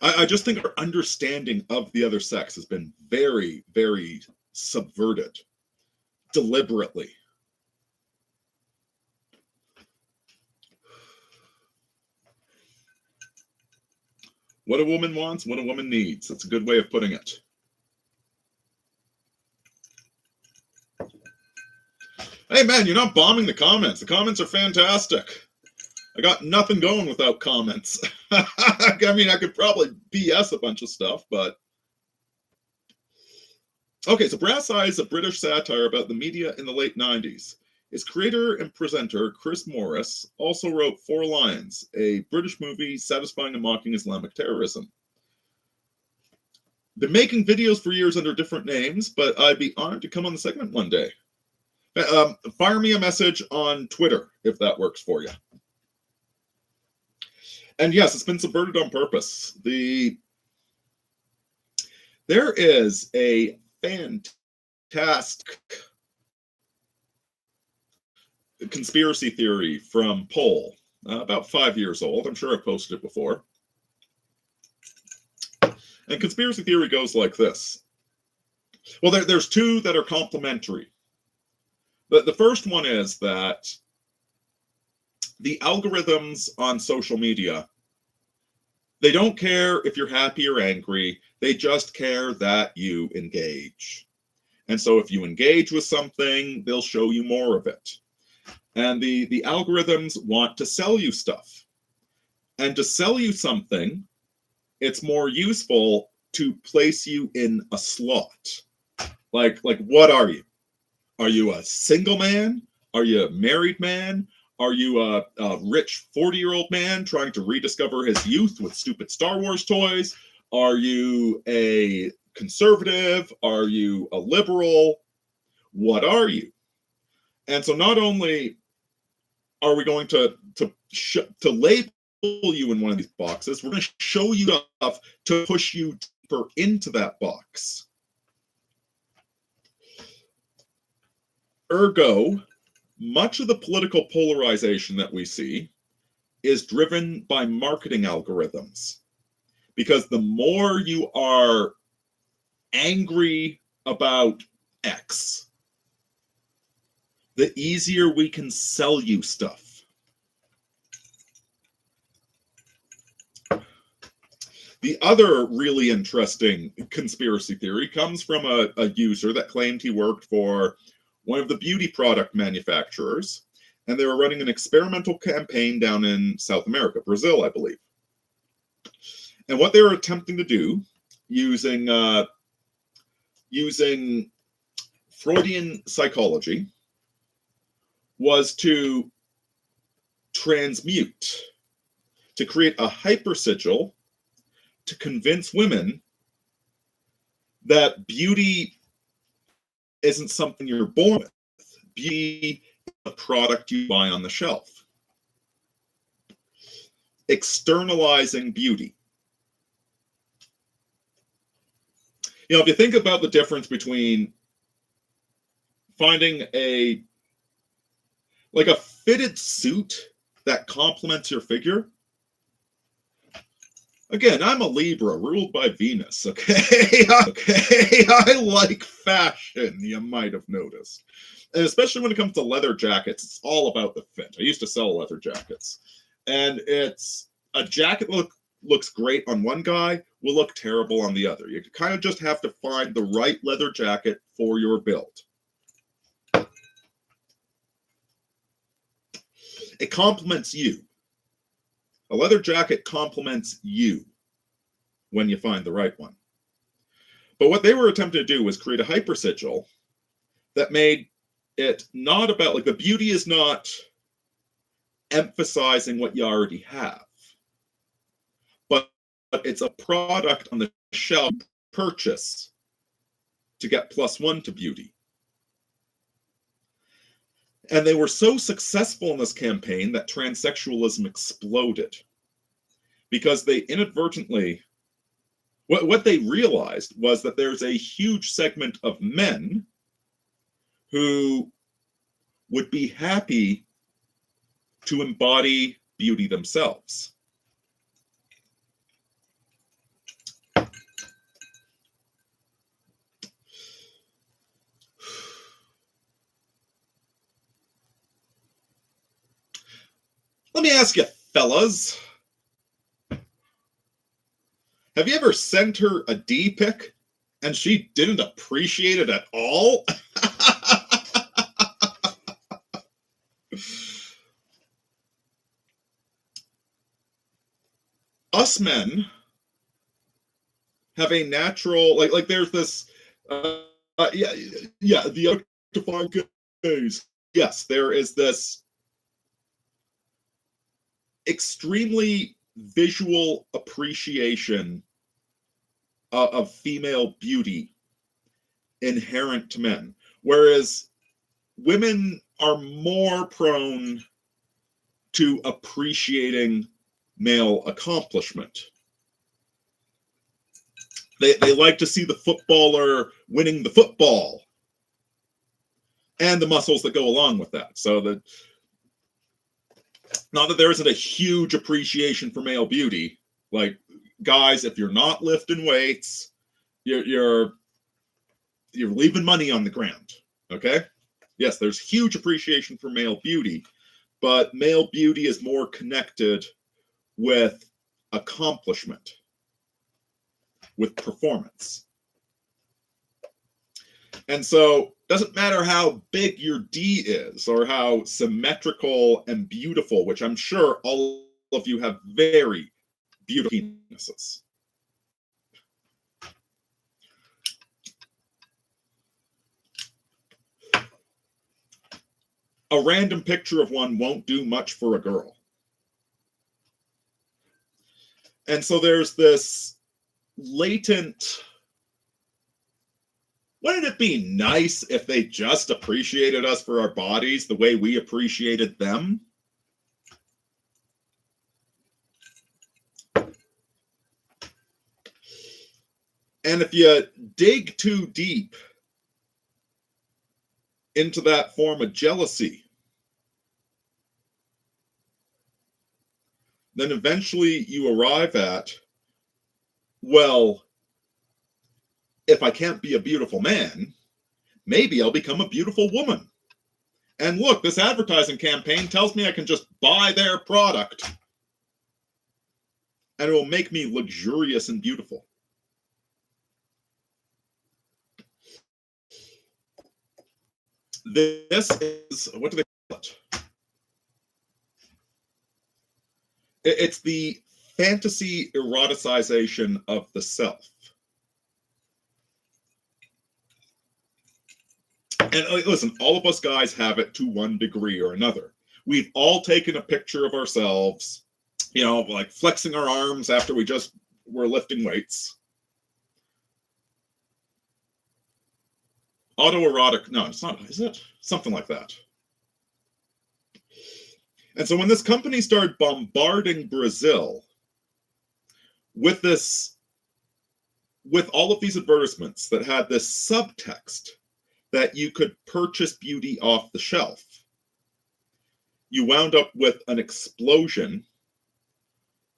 I just think our understanding of the other sex has been very, very subverted, deliberately. What a woman wants, what a woman needs. That's a good way of putting it. Hey, man, you're not bombing the comments. The comments are fantastic. I got nothing going without comments. I mean, I could probably BS a bunch of stuff, but... Okay, so Brass Eye is a British satire about the media in the late 90s. Its creator and presenter, Chris Morris, also wrote Four Lions, a British movie satisfying and mocking Islamic terrorism. Been making videos for years under different names, but I'd be honored to come on the segment one day. Fire me a message on Twitter if that works for you. And yes, it's been subverted on purpose. There is a fantastic conspiracy theory from Poll, about 5 years old. I'm sure I've posted it before. And conspiracy theory goes like this. Well, there's two that are complementary. The first one is that the algorithms on social media, they don't care if you're happy or angry. They just care that you engage. And so if you engage with something, they'll show you more of it. And the algorithms want to sell you stuff. And to sell you something, it's more useful to place you in a slot. Like what are you? Are you a single man? Are you a married man? Are you a rich 40-year-old man trying to rediscover his youth with stupid Star Wars toys? Are you a conservative? Are you a liberal? What are you? And so not only are we going to label you in one of these boxes, we're going to show you stuff to push you deeper into that box. Ergo, much of the political polarization that we see is driven by marketing algorithms. Because the more you are angry about X, the easier we can sell you stuff. The other really interesting conspiracy theory comes from a user that claimed he worked for one of the beauty product manufacturers, and they were running an experimental campaign down in South America, Brazil, I believe. And what they were attempting to do, using Freudian psychology, was to transmute, to create a hypersigil to convince women that beauty isn't something you're born with. Beauty is a product you buy on the shelf. Externalizing beauty. You know, if you think about the difference between finding a fitted suit that complements your figure. Again, I'm a Libra, ruled by Venus, okay? Okay, I like fashion, you might have noticed. And especially when it comes to leather jackets, it's all about the fit. I used to sell leather jackets. And it's a jacket looks great on one guy, will look terrible on the other. You kind of just have to find the right leather jacket for your build. It complements you. A leather jacket complements you when you find the right one. But what they were attempting to do was create a hypersigil that made it not about, like, the beauty is not emphasizing what you already have, but it's a product on the shelf purchase to get +1 to beauty. And they were so successful in this campaign that transsexualism exploded because they inadvertently, what they realized was that there's a huge segment of men who would be happy to embody beauty themselves. Let me ask you, fellas, have you ever sent her a D pic and she didn't appreciate it at all? Us men have a natural, like there's this, the objectifying gaze. Yes, there is this extremely visual appreciation of female beauty inherent to men, whereas women are more prone to appreciating male accomplishment. They like to see the footballer winning the football and the muscles that go along with that. So that, not that there isn't a huge appreciation for male beauty. Like, guys, if you're not lifting weights, you're leaving money on the ground. Okay? Yes, there's huge appreciation for male beauty, but male beauty is more connected with accomplishment, with performance. And so, doesn't matter how big your D is or how symmetrical and beautiful, which I'm sure all of you have very beautiful penises. A random picture of one won't do much for a girl. And so there's this latent, wouldn't it be nice if they just appreciated us for our bodies the way we appreciated them? And if you dig too deep into that form of jealousy, then eventually you arrive at, well, if I can't be a beautiful man, maybe I'll become a beautiful woman. And look, this advertising campaign tells me I can just buy their product and it will make me luxurious and beautiful. This is, what do they call it? It's the fantasy eroticization of the self. And listen, all of us guys have it to one degree or another. We've all taken a picture of ourselves, you know, like flexing our arms after we just were lifting weights. Autoerotic, no, it's not, is it? Something like that. And so when this company started bombarding Brazil with this, with all of these advertisements that had this subtext that you could purchase beauty off the shelf, you wound up with an explosion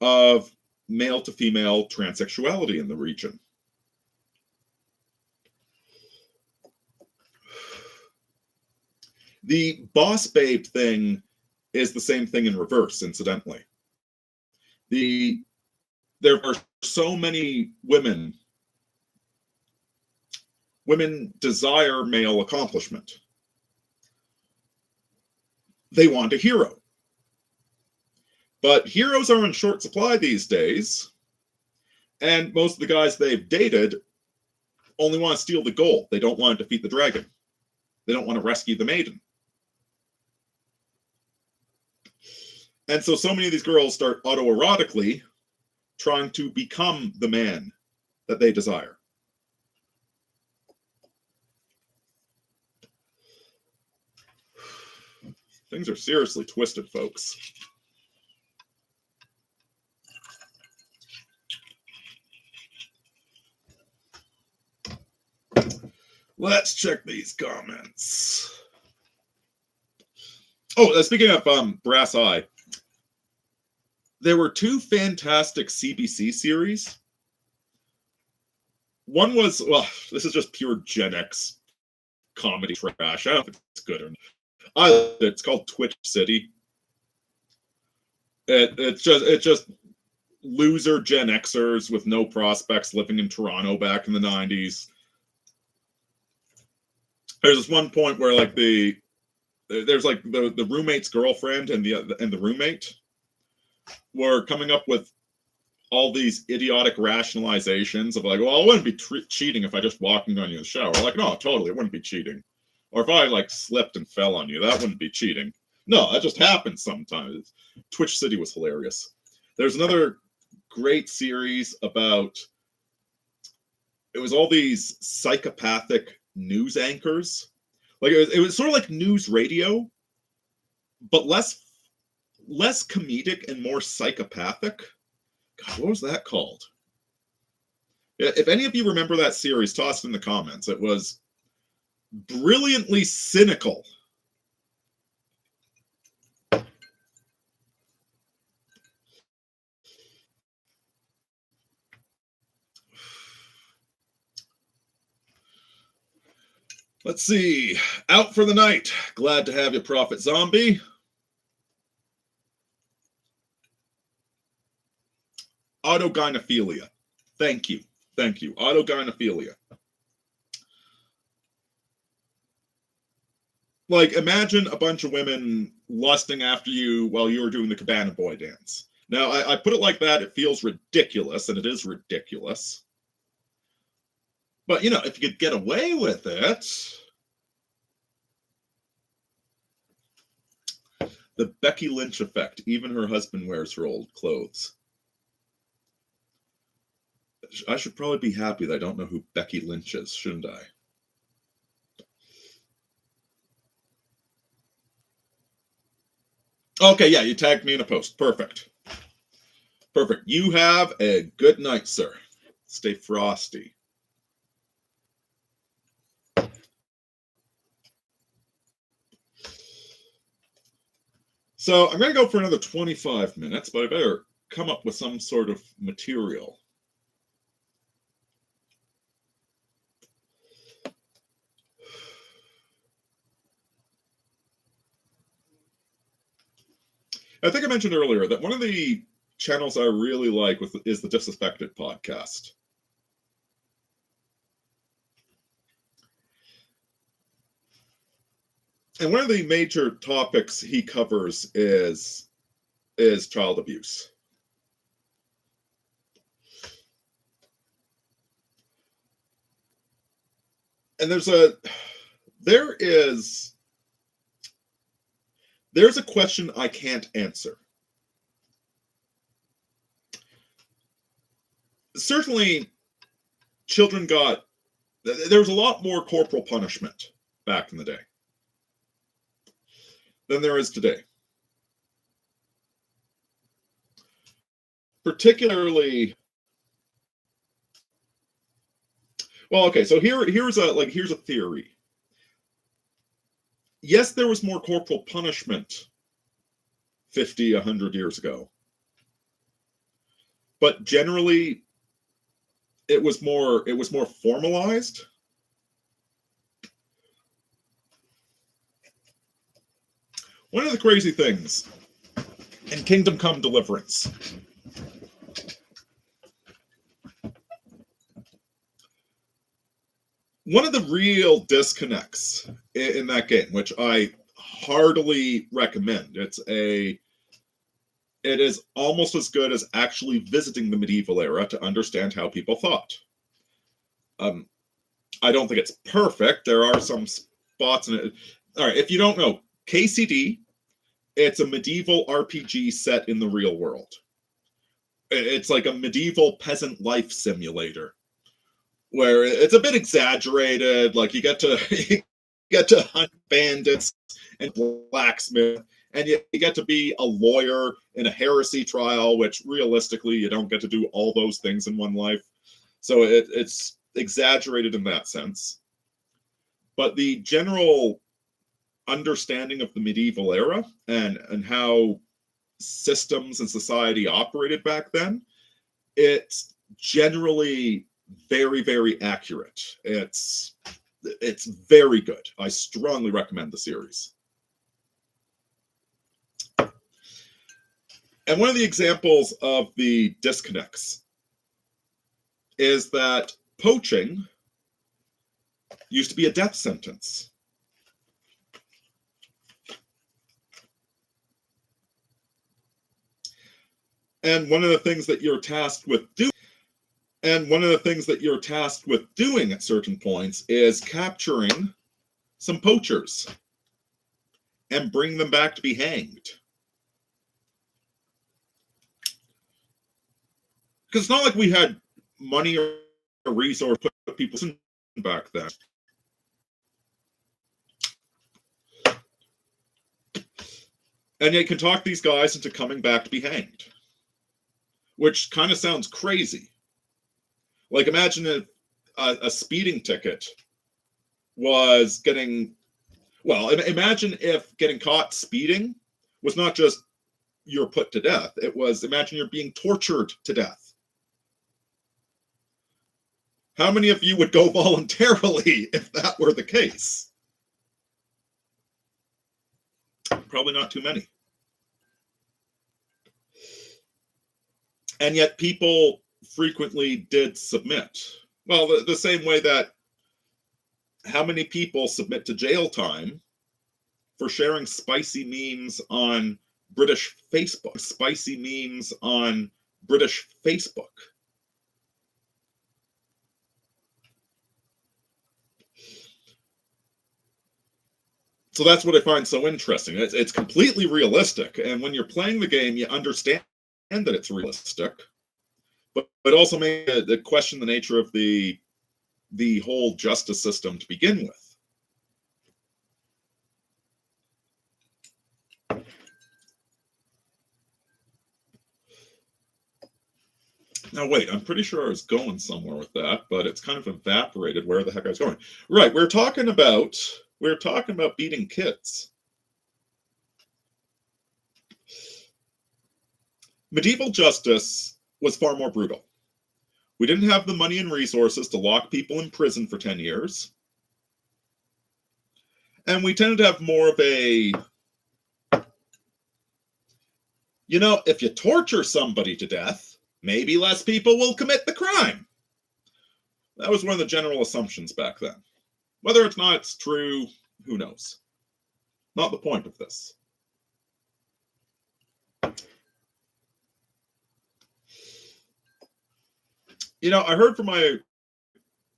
of male to female transsexuality in the region. The boss babe thing is the same thing in reverse, incidentally. There are so many women desire male accomplishment. They want a hero. But heroes are in short supply these days, and most of the guys they've dated only want to steal the gold. They don't want to defeat the dragon. They don't want to rescue the maiden. And so many of these girls start autoerotically trying to become the man that they desire. Things are seriously twisted, folks. Let's check these comments. Oh, speaking of Brass Eye, there were two fantastic CBC series. One was, well, this is just pure Gen X comedy trash. I don't know if it's good or not. It's called Twitch City. It's just loser Gen Xers with no prospects living in Toronto back in the 90s. There's this one point where like there's like the roommate's girlfriend and the roommate were coming up with all these idiotic rationalizations of like, well, it wouldn't be cheating if I just walked in on you in the shower. Like, no, totally, it wouldn't be cheating. Or if I like slipped and fell on you, that wouldn't be cheating. No, that just happens sometimes. Twitch City was hilarious. There's another great series about, it was all these psychopathic news anchors. Like it was sort of like news radio, but less comedic and more psychopathic. God, what was that called? If any of you remember that series, toss it in the comments. It was brilliantly cynical. Let's see. Out for the night. Glad to have you, Prophet Zombie. autogynephilia. Thank you. Thank you. Autogynephilia. Like, imagine a bunch of women lusting after you while you were doing the Cabana Boy dance. Now, I put it like that, it feels ridiculous, and it is ridiculous. But, you know, if you could get away with it... The Becky Lynch effect. Even her husband wears her old clothes. I should probably be happy that I don't know who Becky Lynch is, shouldn't I? Okay, yeah, you tagged me in a post. Perfect. Perfect. You have a good night, sir. Stay frosty. So I'm going to go for another 25 minutes, but I better come up with some sort of material. I think I mentioned earlier that one of the channels I really like is the Disaffected podcast. And one of the major topics he covers is child abuse. And there's a question I can't answer. Certainly, there was a lot more corporal punishment back in the day than there is today. Particularly, well, okay, so here's a theory. Yes, there was more corporal punishment 50, 100 years ago. But generally, it was more formalized. One of the crazy things in Kingdom Come Deliverance, one of the real disconnects in that game, which I heartily recommend, it is almost as good as actually visiting the medieval era to understand how people thought. I don't think it's perfect. There are some spots in it. All right, if you don't know, KCD, it's a medieval RPG set in the real world. It's like a medieval peasant life simulator where it's a bit exaggerated. Like you get to hunt bandits and blacksmith, and you get to be a lawyer in a heresy trial, which realistically you don't get to do all those things in one life. So it's exaggerated in that sense. But the general understanding of the medieval era and how systems and society operated back then, it's generally very, very accurate. It's very good. I strongly recommend the series. And one of the examples of the disconnects is that poaching used to be a death sentence. And one of the things that you're tasked with doing at certain points is capturing some poachers and bring them back to be hanged. Because it's not like we had money or a resource to put people in back then. And you can talk these guys into coming back to be hanged, which kind of sounds crazy. Like, imagine if a speeding ticket was getting, well, imagine if getting caught speeding was not just you're put to death. It was, imagine you're being tortured to death. How many of you would go voluntarily if that were the case? Probably not too many. And yet people frequently did submit. Well, the same way that how many people submit to jail time for sharing spicy memes on British Facebook? Spicy memes on British Facebook. So that's what I find so interesting. It's completely realistic. And when you're playing the game, you understand that it's realistic, but also may question the nature of the whole justice system to begin with. Now, wait, I'm pretty sure I was going somewhere with that, but it's kind of evaporated where the heck I was going. Right, we're talking about beating kids. Medieval justice was far more brutal. We didn't have the money and resources to lock people in prison for 10 years. And we tended to have more of a, if you torture somebody to death, maybe less people will commit the crime. That was one of the general assumptions back then. Whether it's not it's true, who knows? Not the point of this. I heard from my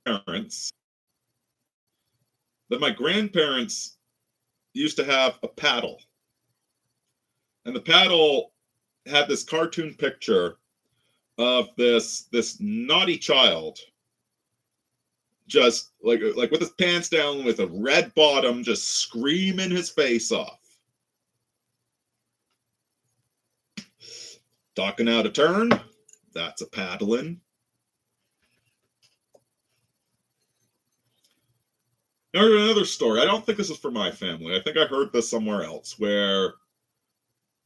parents that my grandparents used to have a paddle. And the paddle had this cartoon picture of this naughty child just like with his pants down with a red bottom just screaming his face off. Talking out of turn, that's a paddling. I heard another story. I don't think this is for my family. I think I heard this somewhere else, where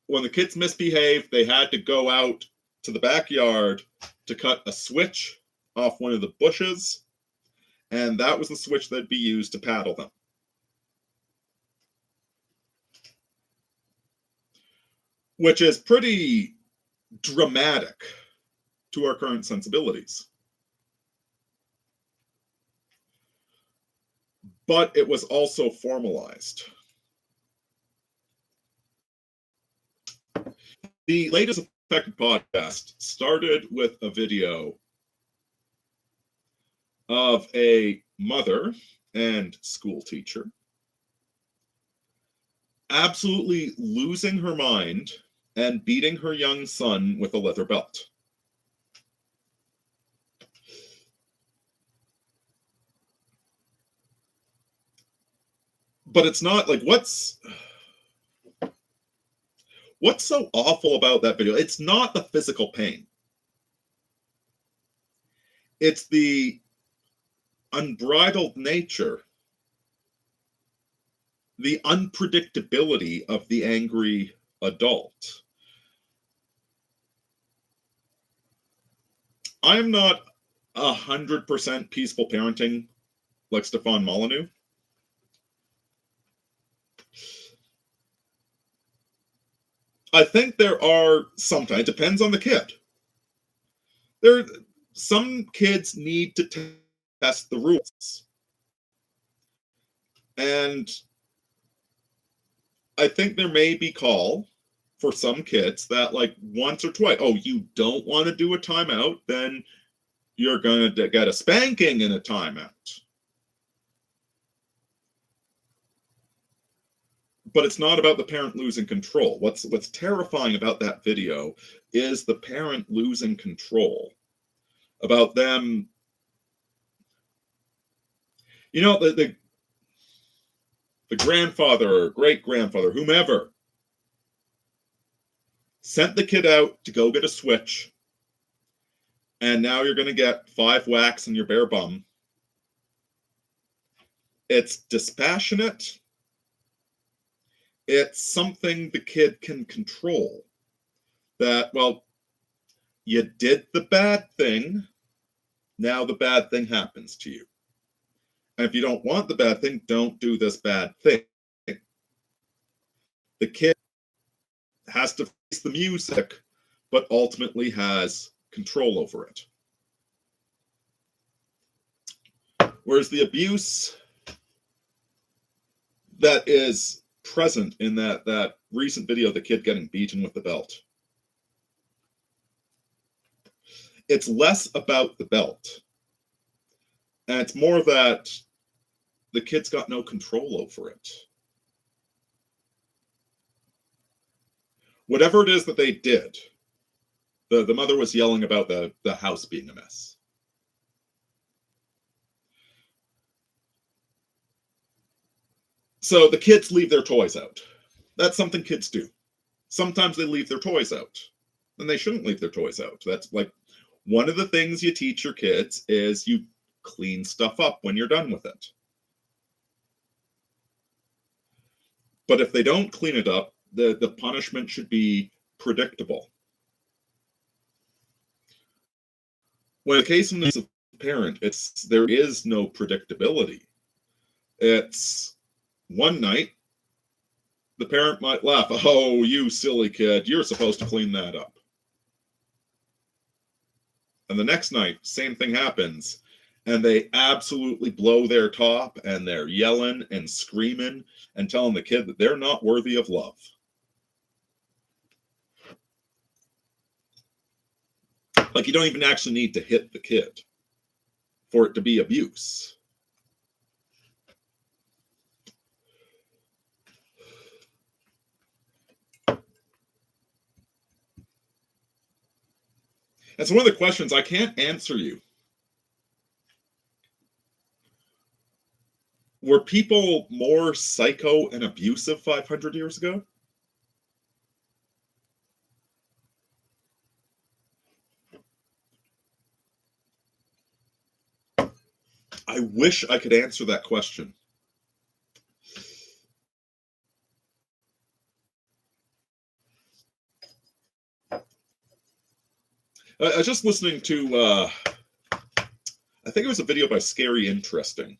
when the kids misbehaved, they had to go out to the backyard to cut a switch off one of the bushes, and that was the switch that'd be used to paddle them. Which is pretty dramatic to our current sensibilities. But it was also formalized. The latest Affected podcast started with a video of a mother and school teacher absolutely losing her mind and beating her young son with a leather belt. But it's not like what's so awful about that video? It's not the physical pain. It's the unbridled nature, the unpredictability of the angry adult. I'm not 100% peaceful parenting like Stefan Molyneux. I think there are sometimes, it depends on the kid. Some kids need to test the rules. And I think there may be call for some kids that like once or twice, oh, you don't want to do a timeout, then you're going to get a spanking in a timeout. But it's not about the parent losing control. What's terrifying about that video is the parent losing control. About them, the grandfather or great-grandfather, whomever, sent the kid out to go get a switch, and now you're going to get 5 whacks in your bare bum. It's dispassionate. It's something the kid can control. That, well, you did the bad thing, now the bad thing happens to you. And if you don't want the bad thing, don't do this bad thing. The kid has to face the music, but ultimately has control over it. Whereas the abuse that is present in that recent video of the kid getting beaten with the belt, it's less about the belt. And it's more that the kid's got no control over it. Whatever it is that they did, the mother was yelling about the house being a mess. So the kids leave their toys out. That's something kids do. Sometimes they leave their toys out. And they shouldn't leave their toys out. That's like one of the things you teach your kids is you clean stuff up when you're done with it. But if they don't clean it up, the punishment should be predictable. When a case of a parent, there is no predictability. It's one night, the parent might laugh, "Oh, you silly kid, you're supposed to clean that up." And the next night, same thing happens, and they absolutely blow their top, and they're yelling and screaming and telling the kid that they're not worthy of love. Like, you don't even actually need to hit the kid for it to be abuse. That's one of the questions I can't answer you. Were people more psycho and abusive 500 years ago? I wish I could answer that question. I was just listening to, I think it was a video by Scary Interesting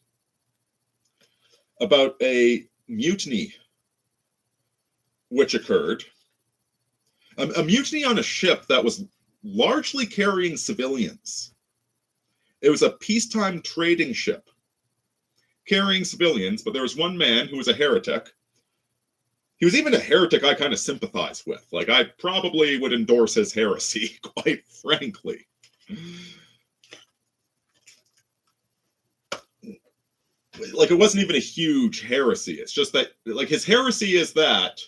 about a mutiny which occurred. A mutiny on a ship that was largely carrying civilians. It was a peacetime trading ship carrying civilians, but there was one man who was a heretic. He was even a heretic I kind of sympathize with. Like, I probably would endorse his heresy, quite frankly. Like, it wasn't even a huge heresy. It's just that, like, his heresy is that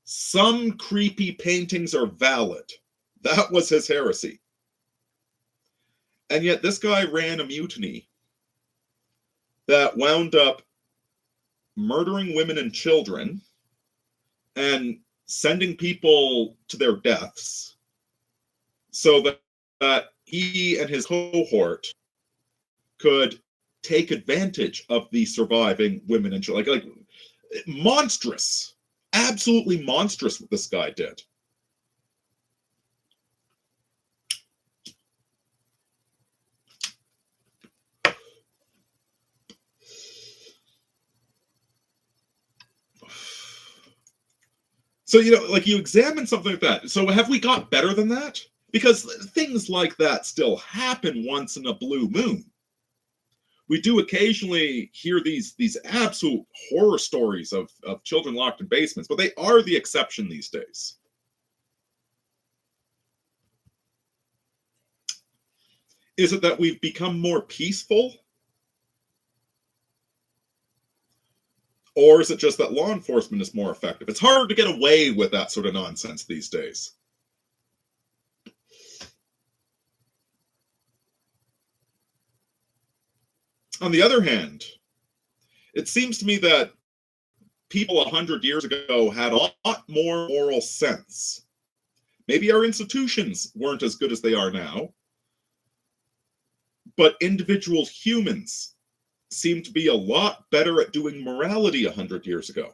some creepy paintings are valid. That was his heresy. And yet this guy ran a mutiny that wound up murdering women and children and sending people to their deaths so that he and his cohort could take advantage of the surviving women and children. Like monstrous, absolutely monstrous what this guy did. So, you know, like, you examine something like that. So have we got better than that? Because things like that still happen once in a blue moon. We do occasionally hear these absolute horror stories of children locked in basements, but they are the exception these days. Is it that we've become more peaceful? Or is it just that law enforcement is more effective? It's harder to get away with that sort of nonsense these days. On the other hand, it seems to me that people 100 years ago had a lot more moral sense. Maybe our institutions weren't as good as they are now, but individual humans seem to be a lot better at doing morality 100 years ago.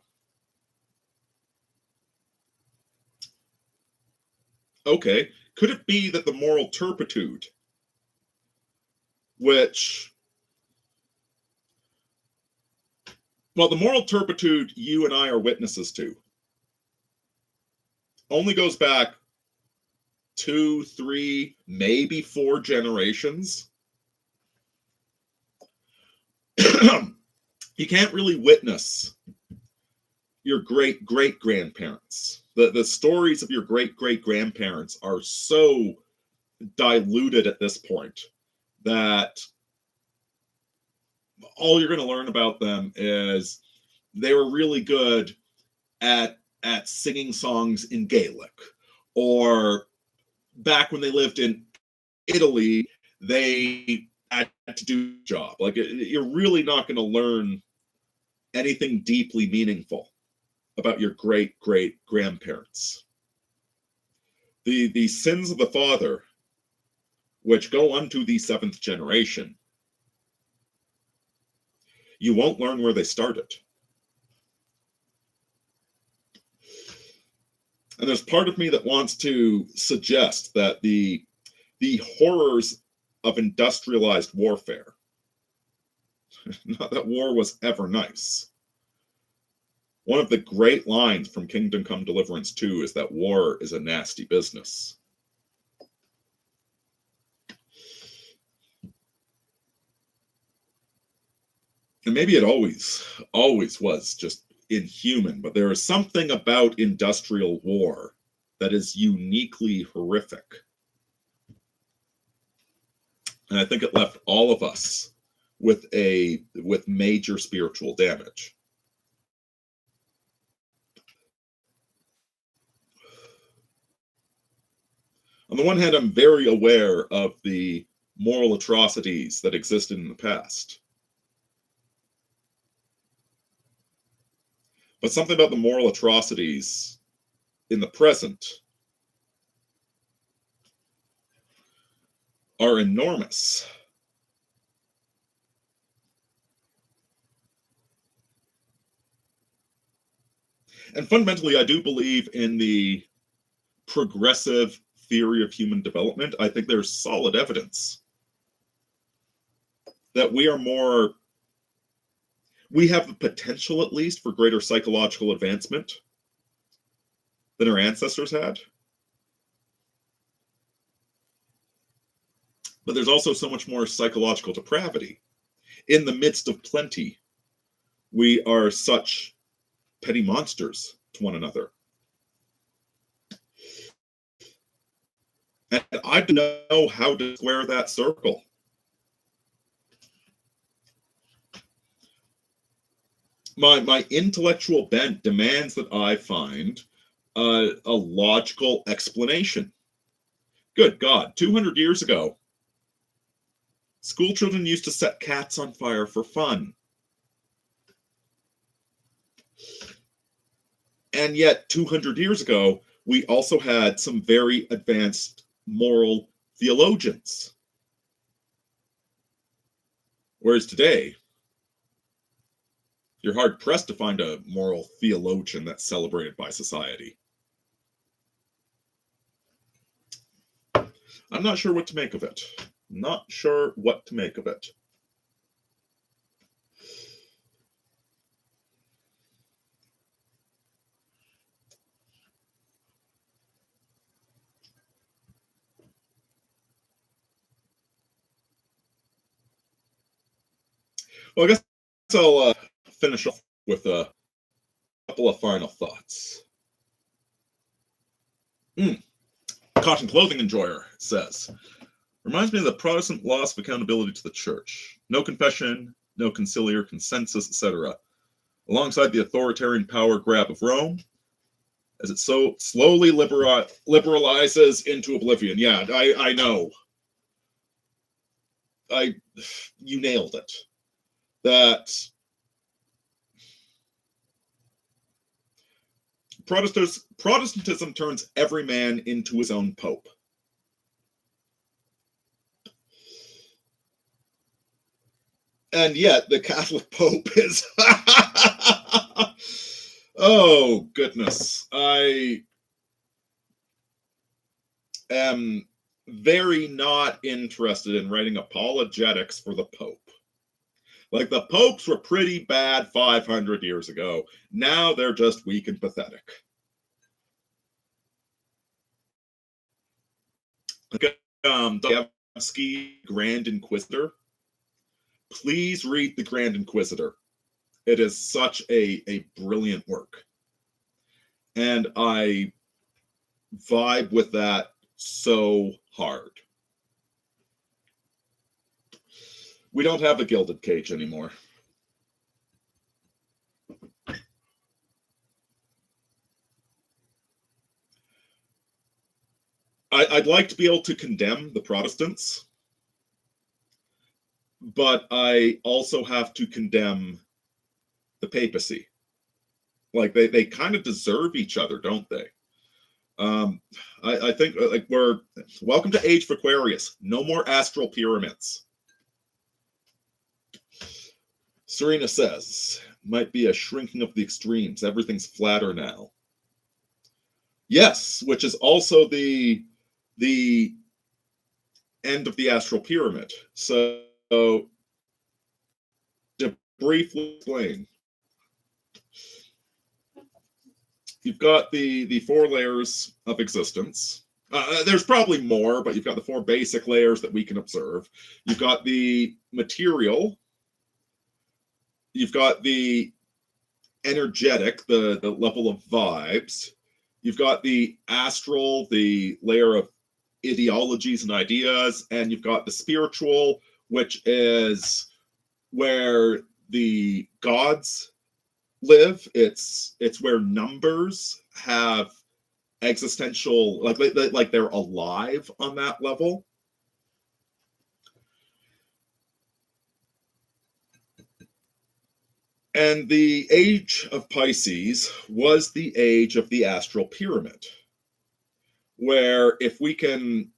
Okay, could it be that the moral turpitude, which, well, the moral turpitude you and I are witnesses to, only goes back 2, 3, maybe 4 generations. You can't really witness your great-great-grandparents. The stories of your great-great-grandparents are so diluted at this point that all you're going to learn about them is they were really good at singing songs in Gaelic, or back when they lived in Italy, they had to do a job. Like, you're really not going to learn anything deeply meaningful about your great-great-grandparents. The sins of the father, which go unto the 7th generation, you won't learn where they started. And there's part of me that wants to suggest that the horrors of industrialized warfare, not that war was ever nice. One of the great lines from Kingdom Come Deliverance 2 is that war is a nasty business. And maybe it always was just inhuman, but there is something about industrial war that is uniquely horrific. And I think it left all of us with major spiritual damage. On the one hand, I'm very aware of the moral atrocities that existed in the past. But something about the moral atrocities in the present are enormous. And fundamentally, I do believe in the progressive theory of human development. I think there's solid evidence that we have the potential, at least, for greater psychological advancement than our ancestors had. But there's also so much more psychological depravity. In the midst of plenty, we are such petty monsters to one another. And I don't know how to square that circle. My intellectual bent demands that I find a logical explanation. Good God, 200 years ago, school children used to set cats on fire for fun. And yet, 200 years ago, we also had some very advanced moral theologians. Whereas today, you're hard-pressed to find a moral theologian that's celebrated by society. I'm not sure what to make of it. Not sure what to make of it. Well, I guess I'll finish off with a couple of final thoughts. Cotton Clothing Enjoyer says, reminds me of the Protestant loss of accountability to the church. No confession, no conciliar consensus, etc. Alongside the authoritarian power grab of Rome, as it so slowly liberalizes into oblivion. Yeah, I know. You nailed it. That Protestantism turns every man into his own pope. And yet the Catholic Pope is oh goodness. I am very not interested in writing apologetics for the Pope. Like, the popes were pretty bad 500 years ago. Now they're just weak and pathetic. Dostoevsky, Grand Inquisitor. Please read The Grand Inquisitor. It is such a brilliant work. And I vibe with that so hard. We don't have a Gilded Cage anymore. I'd like to be able to condemn the Protestants, but I also have to condemn the papacy. Like they kind of deserve each other, don't they? I think like we're welcome to Age of Aquarius. No more astral pyramids. Serena says, might be a shrinking of the extremes. Everything's flatter now. Yes, which is also the end of the astral pyramid. So to briefly explain, you've got the 4 layers of existence. There's probably more, but you've got the 4 basic layers that we can observe. You've got the material. You've got the energetic, the level of vibes. You've got the astral, the layer of ideologies and ideas, and you've got the spiritual, which is where the gods live. It's where numbers have existential, like they're alive on that level. And the age of Pisces was the age of the astral pyramid, where we're going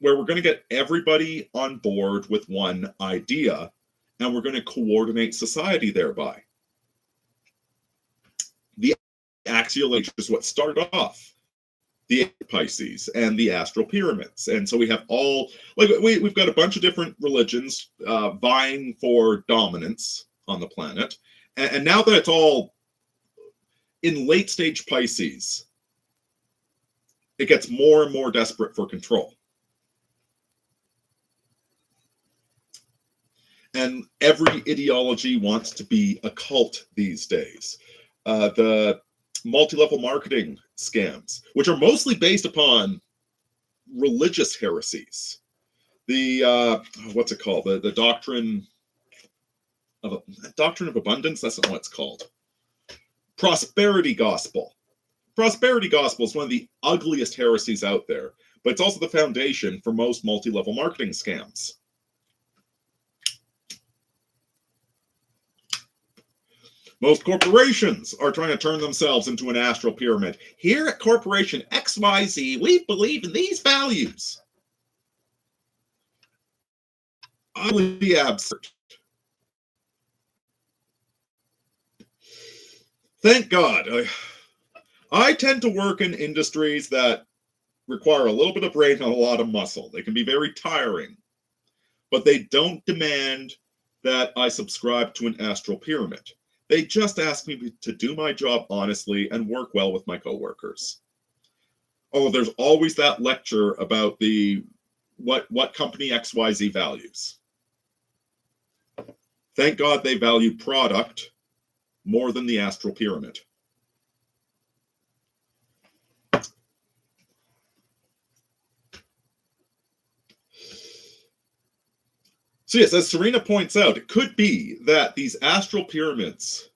to get everybody on board with one idea, and we're going to coordinate society thereby. The axial age is what started off the Pisces and the astral pyramids. And so we have all, like, we've got a bunch of different religions vying for dominance on the planet. And now that it's all in late stage Pisces, it gets more and more desperate for control. And every ideology wants to be a cult these days. The multi-level marketing scams, which are mostly based upon religious heresies. The what's it called? The doctrine of abundance. That's not what it's called. Prosperity gospel. Prosperity gospel is one of the ugliest heresies out there, but it's also the foundation for most multi-level marketing scams. Most corporations are trying to turn themselves into an astral pyramid. Here at Corporation XYZ, we believe in these values. Utterly absurd. Thank God. I tend to work in industries that require a little bit of brain and a lot of muscle. They can be very tiring, but they don't demand that I subscribe to an astral pyramid. They just ask me to do my job honestly and work well with my coworkers. Oh, there's always that lecture about what company XYZ values. Thank God they value product more than the astral pyramid. So yes, as Serena points out, it could be that these astral pyramids,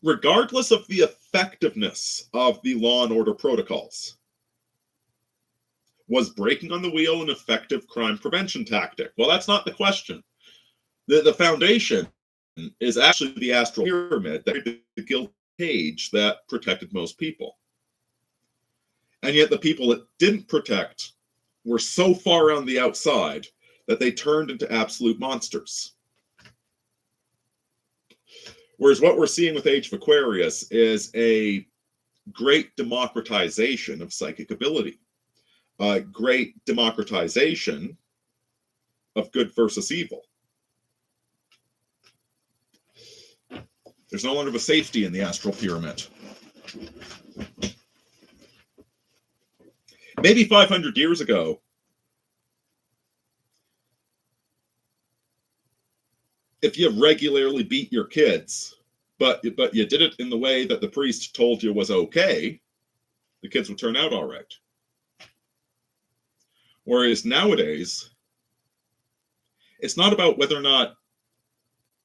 regardless of the effectiveness of the law and order protocols, was breaking on the wheel an effective crime prevention tactic. Well, that's not the question. The foundation is actually the astral pyramid, the Gilded Cage that protected most people. And yet the people it didn't protect were so far on the outside that they turned into absolute monsters. Whereas what we're seeing with Age of Aquarius is a great democratization of psychic ability, a great democratization of good versus evil. There's no longer the safety in the astral pyramid. Maybe 500 years ago, if you regularly beat your kids, but you did it in the way that the priest told you was okay, the kids would turn out all right. Whereas nowadays, it's not about whether or not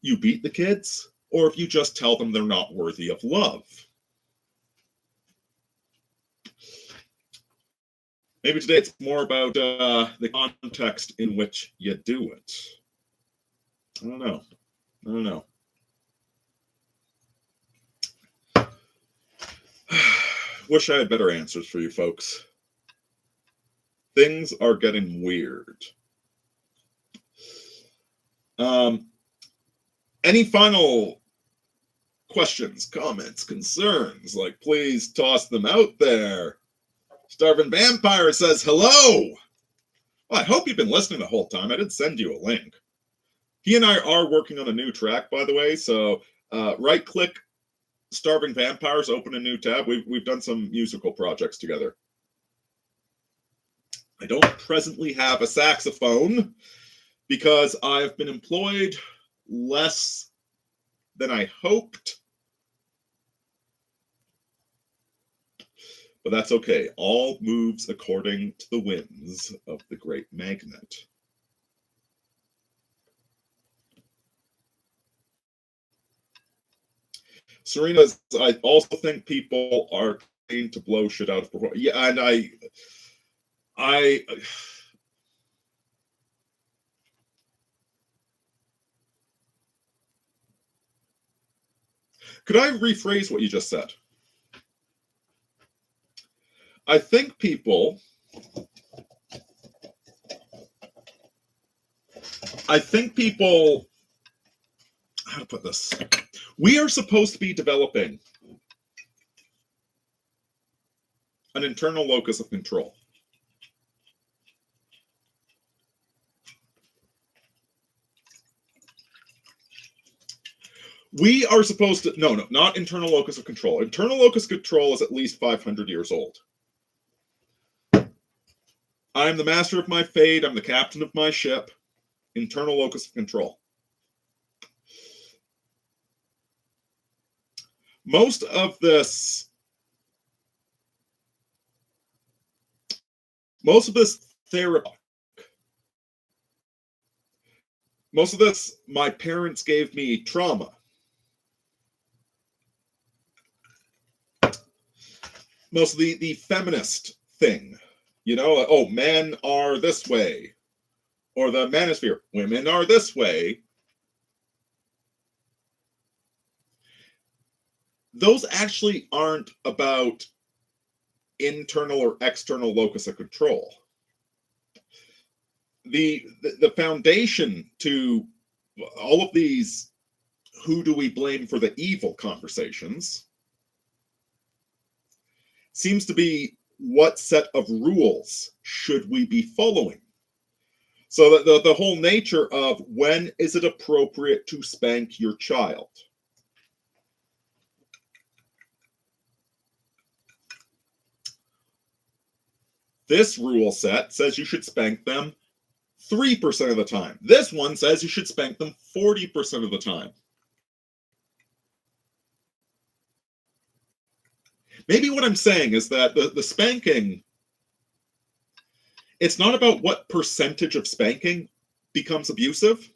you beat the kids or if you just tell them they're not worthy of love. Maybe today it's more about the context in which you do it. I don't know. I don't know. Wish I had better answers for you folks. Things are getting weird. Any final questions, comments, concerns? Like, please toss them out there. Starving Vampire says hello. Well, I hope you've been listening the whole time. I did send you a link. He and I are working on a new track, by the way. So right-click Starving Vampires, open a new tab. We've done some musical projects together. I don't presently have a saxophone because I've been employed less than I hoped. But that's okay. All moves according to the winds of the great magnet. Serena, I also think people are trained to blow shit out of proportion. Yeah, and I could I rephrase what you just said? I think people how to put this? We are supposed to be developing an internal locus of control. We are supposed to, no, not internal locus of control. Internal locus of control is at least 500 years old. I'm the master of my fate. I'm the captain of my ship. Internal locus of control. Most of this therapy, most of this, my parents gave me trauma. Most of the feminist thing, you know, oh, men are this way, or the manosphere, women are this way. Those actually aren't about internal or external locus of control. The foundation to all of these who do we blame for the evil conversations seems to be what set of rules should we be following. So that the whole nature of when is it appropriate to spank your child? This rule set says you should spank them 3% of the time. This one says you should spank them 40% of the time. Maybe what I'm saying is that the spanking, it's not about what percentage of spanking becomes abusive.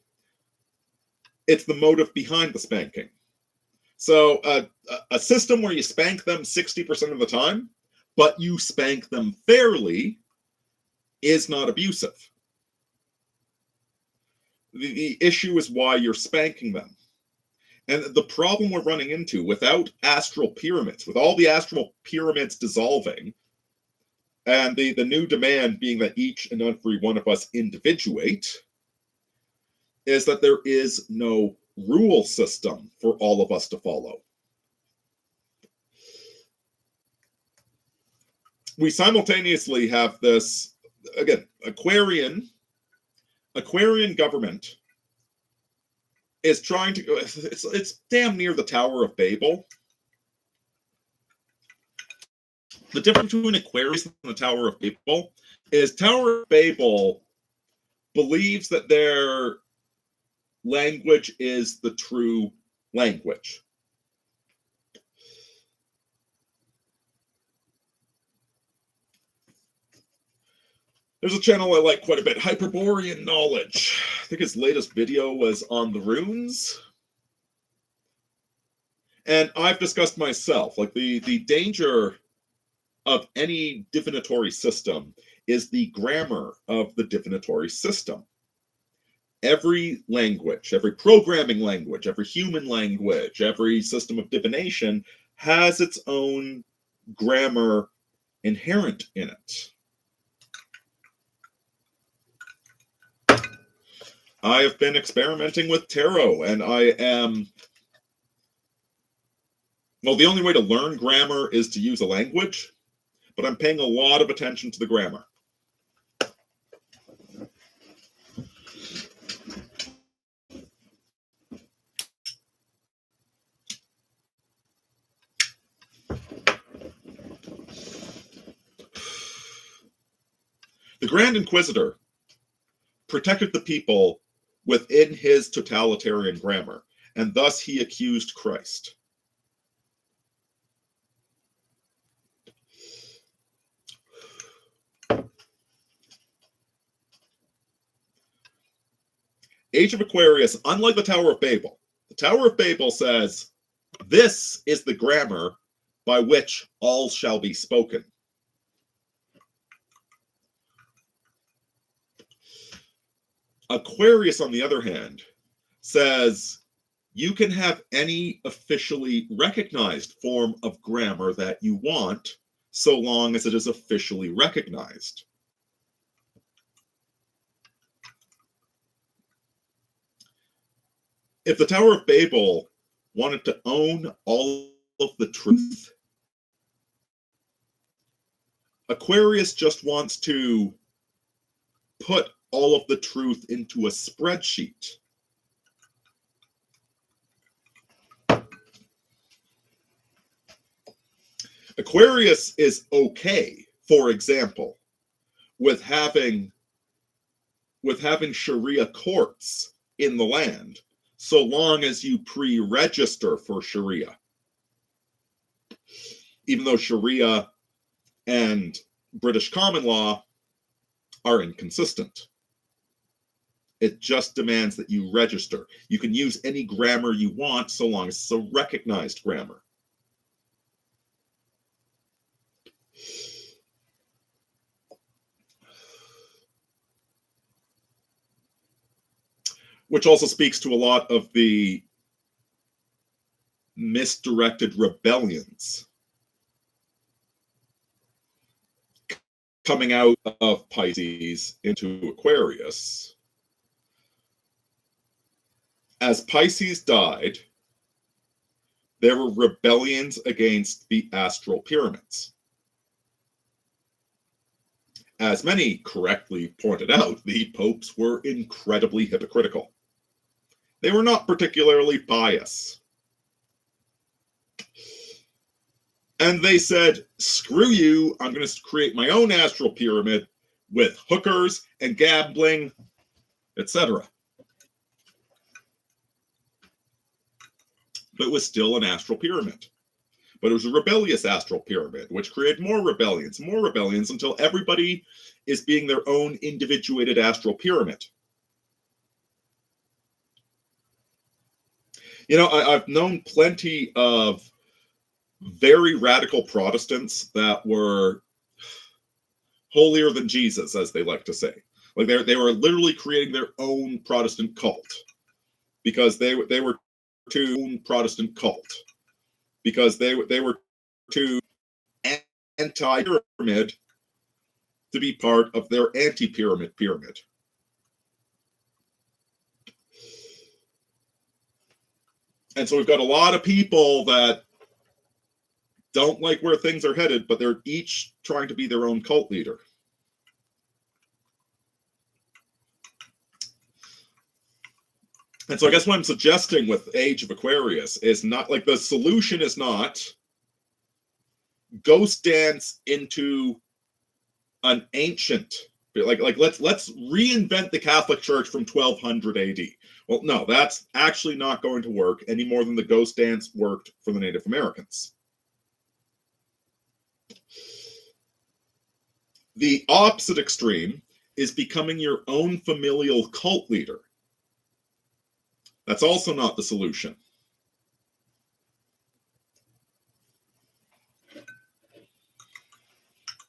It's the motive behind the spanking. So a system where you spank them 60% of the time, but you spank them fairly, is not abusive. The issue is why you're spanking them. And the problem we're running into without astral pyramids, with all the astral pyramids dissolving, and the new demand being that each and every one of us individuate, is that there is no rule system for all of us to follow. We simultaneously have this, again, Aquarian government is trying to, it's damn near the Tower of Babel. the difference between Aquarius and the Tower of Babel is Tower of Babel believes that their language is the true language. There's a channel I like quite a bit, Hyperborean Knowledge. I think his latest video was on the runes. And I've discussed myself, like the danger of any divinatory system is the grammar of the divinatory system. Every language, every programming language, every human language, every system of divination has its own grammar inherent in it. I have been experimenting with tarot, and I am... Well, the only way to learn grammar is to use a language, but I'm paying a lot of attention to the grammar. The Grand Inquisitor protected the people within his totalitarian grammar, and thus he accused Christ. Age of Aquarius, unlike the Tower of Babel, the Tower of Babel says, this is the grammar by which all shall be spoken. Aquarius, on the other hand, says you can have any officially recognized form of grammar that you want, so long as it is officially recognized. If the Tower of Babel wanted to own all of the truth, Aquarius just wants to put all of the truth into a spreadsheet. Aquarius is okay, for example, with having Sharia courts in the land, so long as you pre-register for Sharia. Even though Sharia and British common law are inconsistent. It just demands that you register. You can use any grammar you want so long as it's a recognized grammar. Which also speaks to a lot of the misdirected rebellions coming out of Pisces into Aquarius. As Pisces died, there were rebellions against the astral pyramids. As many correctly pointed out, the popes were incredibly hypocritical. They were not particularly pious. And they said, screw you, I'm going to create my own astral pyramid with hookers and gambling, etc. But it was still an astral pyramid. But it was a rebellious astral pyramid, which created more rebellions, until everybody is being their own individuated astral pyramid. You know, I've known plenty of very radical Protestants that were holier than Jesus, as they like to say. Like they were literally creating their own Protestant cult because they were too Protestant cult because they were too anti-pyramid to be part of their anti-pyramid pyramid. And so we've got a lot of people that don't like where things are headed, but they're each trying to be their own cult leader. And so I guess what I'm suggesting with Age of Aquarius is not like the solution is not ghost dance into an ancient, like let's reinvent the Catholic Church from 1200 AD. Well, no, that's actually not going to work any more than the ghost dance worked for the Native Americans. The opposite extreme is becoming your own familial cult leader. That's also not the solution.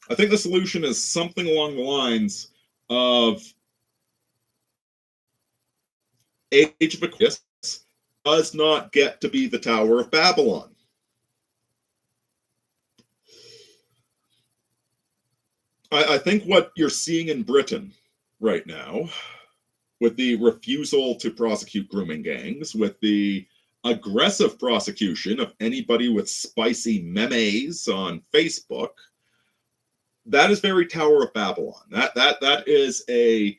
I think the solution is something along the lines of Age of Aquarius does not get to be the Tower of Babylon. I think what you're seeing in Britain right now, with the refusal to prosecute grooming gangs, with the aggressive prosecution of anybody with spicy memes on Facebook, that is very Tower of Babylon. That is a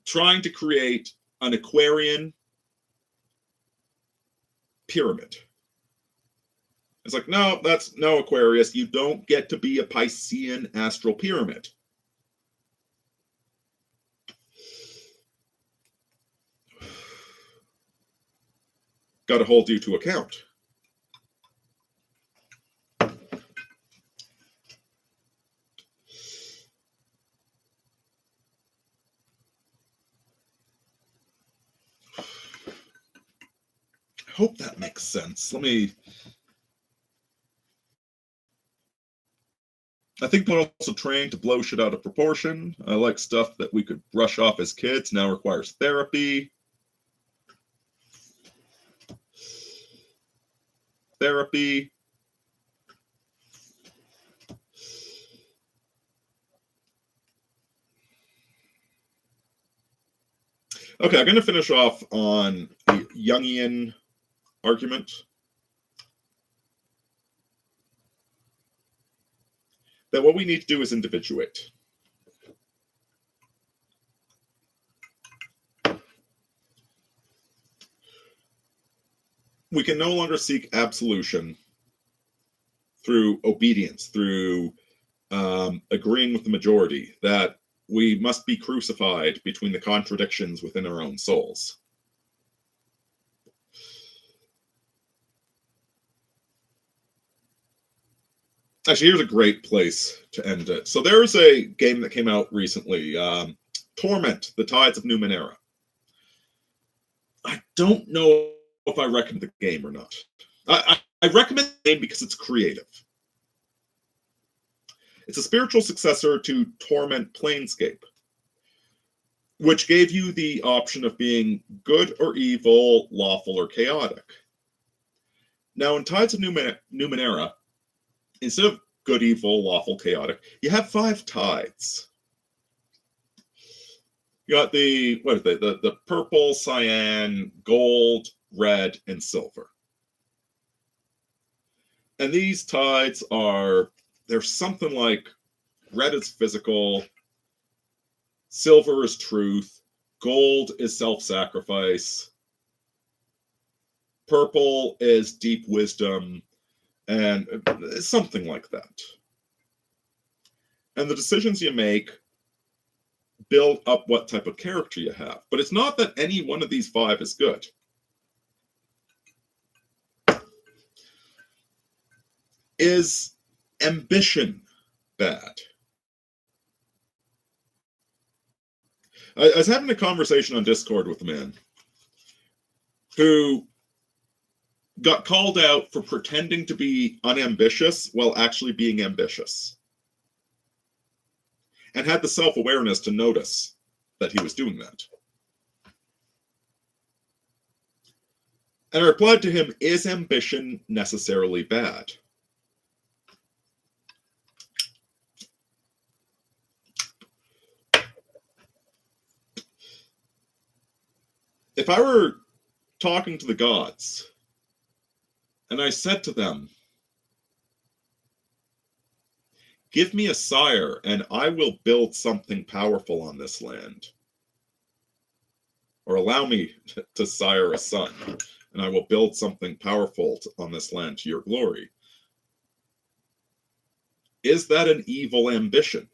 trying to create an Aquarian pyramid. It's like, no, that's no Aquarius. You don't get to be a Piscean astral pyramid. Got to hold you to account. I hope that makes sense. I think we're also trained to blow shit out of proportion. I like stuff that we could brush off as kids, now requires therapy. Okay, I'm going to finish off on the Jungian argument. That what we need to do is individuate. We can no longer seek absolution through obedience, through agreeing with the majority, that we must be crucified between the contradictions within our own souls. Actually, here's a great place to end it. So there's a game that came out recently, Torment, The Tides of Numenera. I don't know if I recommend the game or not. I recommend the game because it's creative. It's a spiritual successor to Torment Planescape, which gave you the option of being good or evil, lawful or chaotic. Now, in Tides of Numenera, instead of good, evil, lawful, chaotic, you have 5 tides. You got the purple, cyan, gold, red, and silver. And these tides they're something like red is physical, silver is truth, gold is self-sacrifice, purple is deep wisdom, and something like that. And the decisions you make build up what type of character you have. But it's not that any one of these 5 is good. Is ambition bad? I was having a conversation on Discord with a man who got called out for pretending to be unambitious while actually being ambitious, and had the self-awareness to notice that he was doing that. And I replied to him, is ambition necessarily bad? If I were talking to the gods, and I said to them, give me a sire, and I will build something powerful on this land. Or allow me to sire a son, and I will build something powerful on this land to your glory. Is that an evil ambition?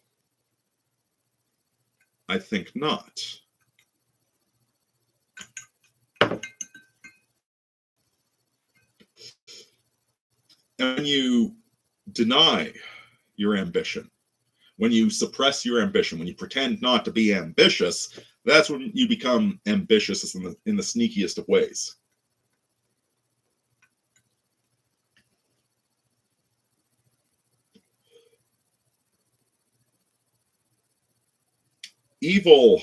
I think not. And when you deny your ambition, when you suppress your ambition, when you pretend not to be ambitious, that's when you become ambitious in the sneakiest of ways. Evil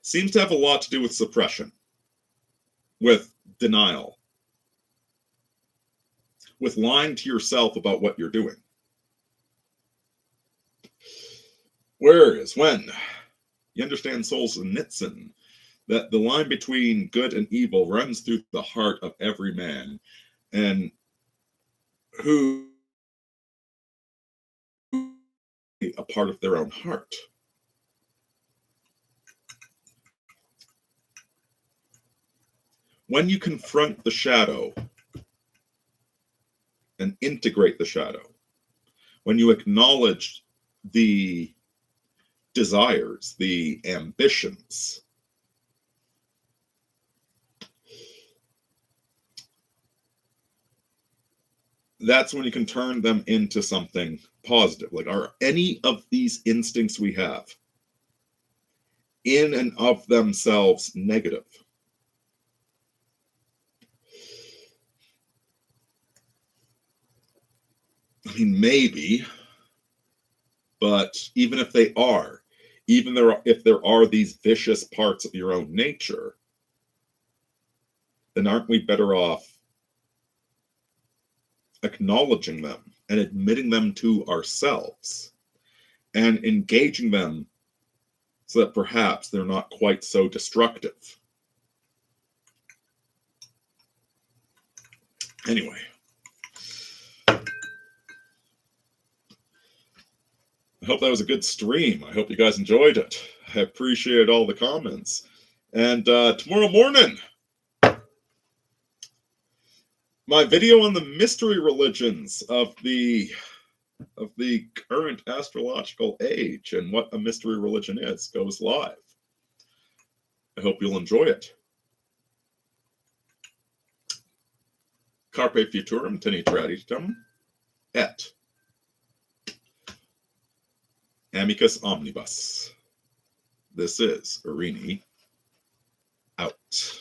seems to have a lot to do with suppression, with denial, with lying to yourself about what you're doing. Whereas when you understand Solzhenitsyn, that the line between good and evil runs through the heart of every man, and who a part of their own heart. When you confront the shadow and integrate the shadow, when you acknowledge the desires, the ambitions, that's when you can turn them into something positive. Like, are any of these instincts we have in and of themselves negative? I mean, maybe, but even if they are, if there are these vicious parts of your own nature, then aren't we better off acknowledging them and admitting them to ourselves and engaging them so that perhaps they're not quite so destructive? Anyway, I hope that was a good stream. I hope you guys enjoyed it. I appreciate all the comments. And tomorrow morning, my video on the mystery religions of the current astrological age and what a mystery religion is goes live. I hope you'll enjoy it. Carpe futurum tenetraditum et amicus omnibus. This is Aurini out.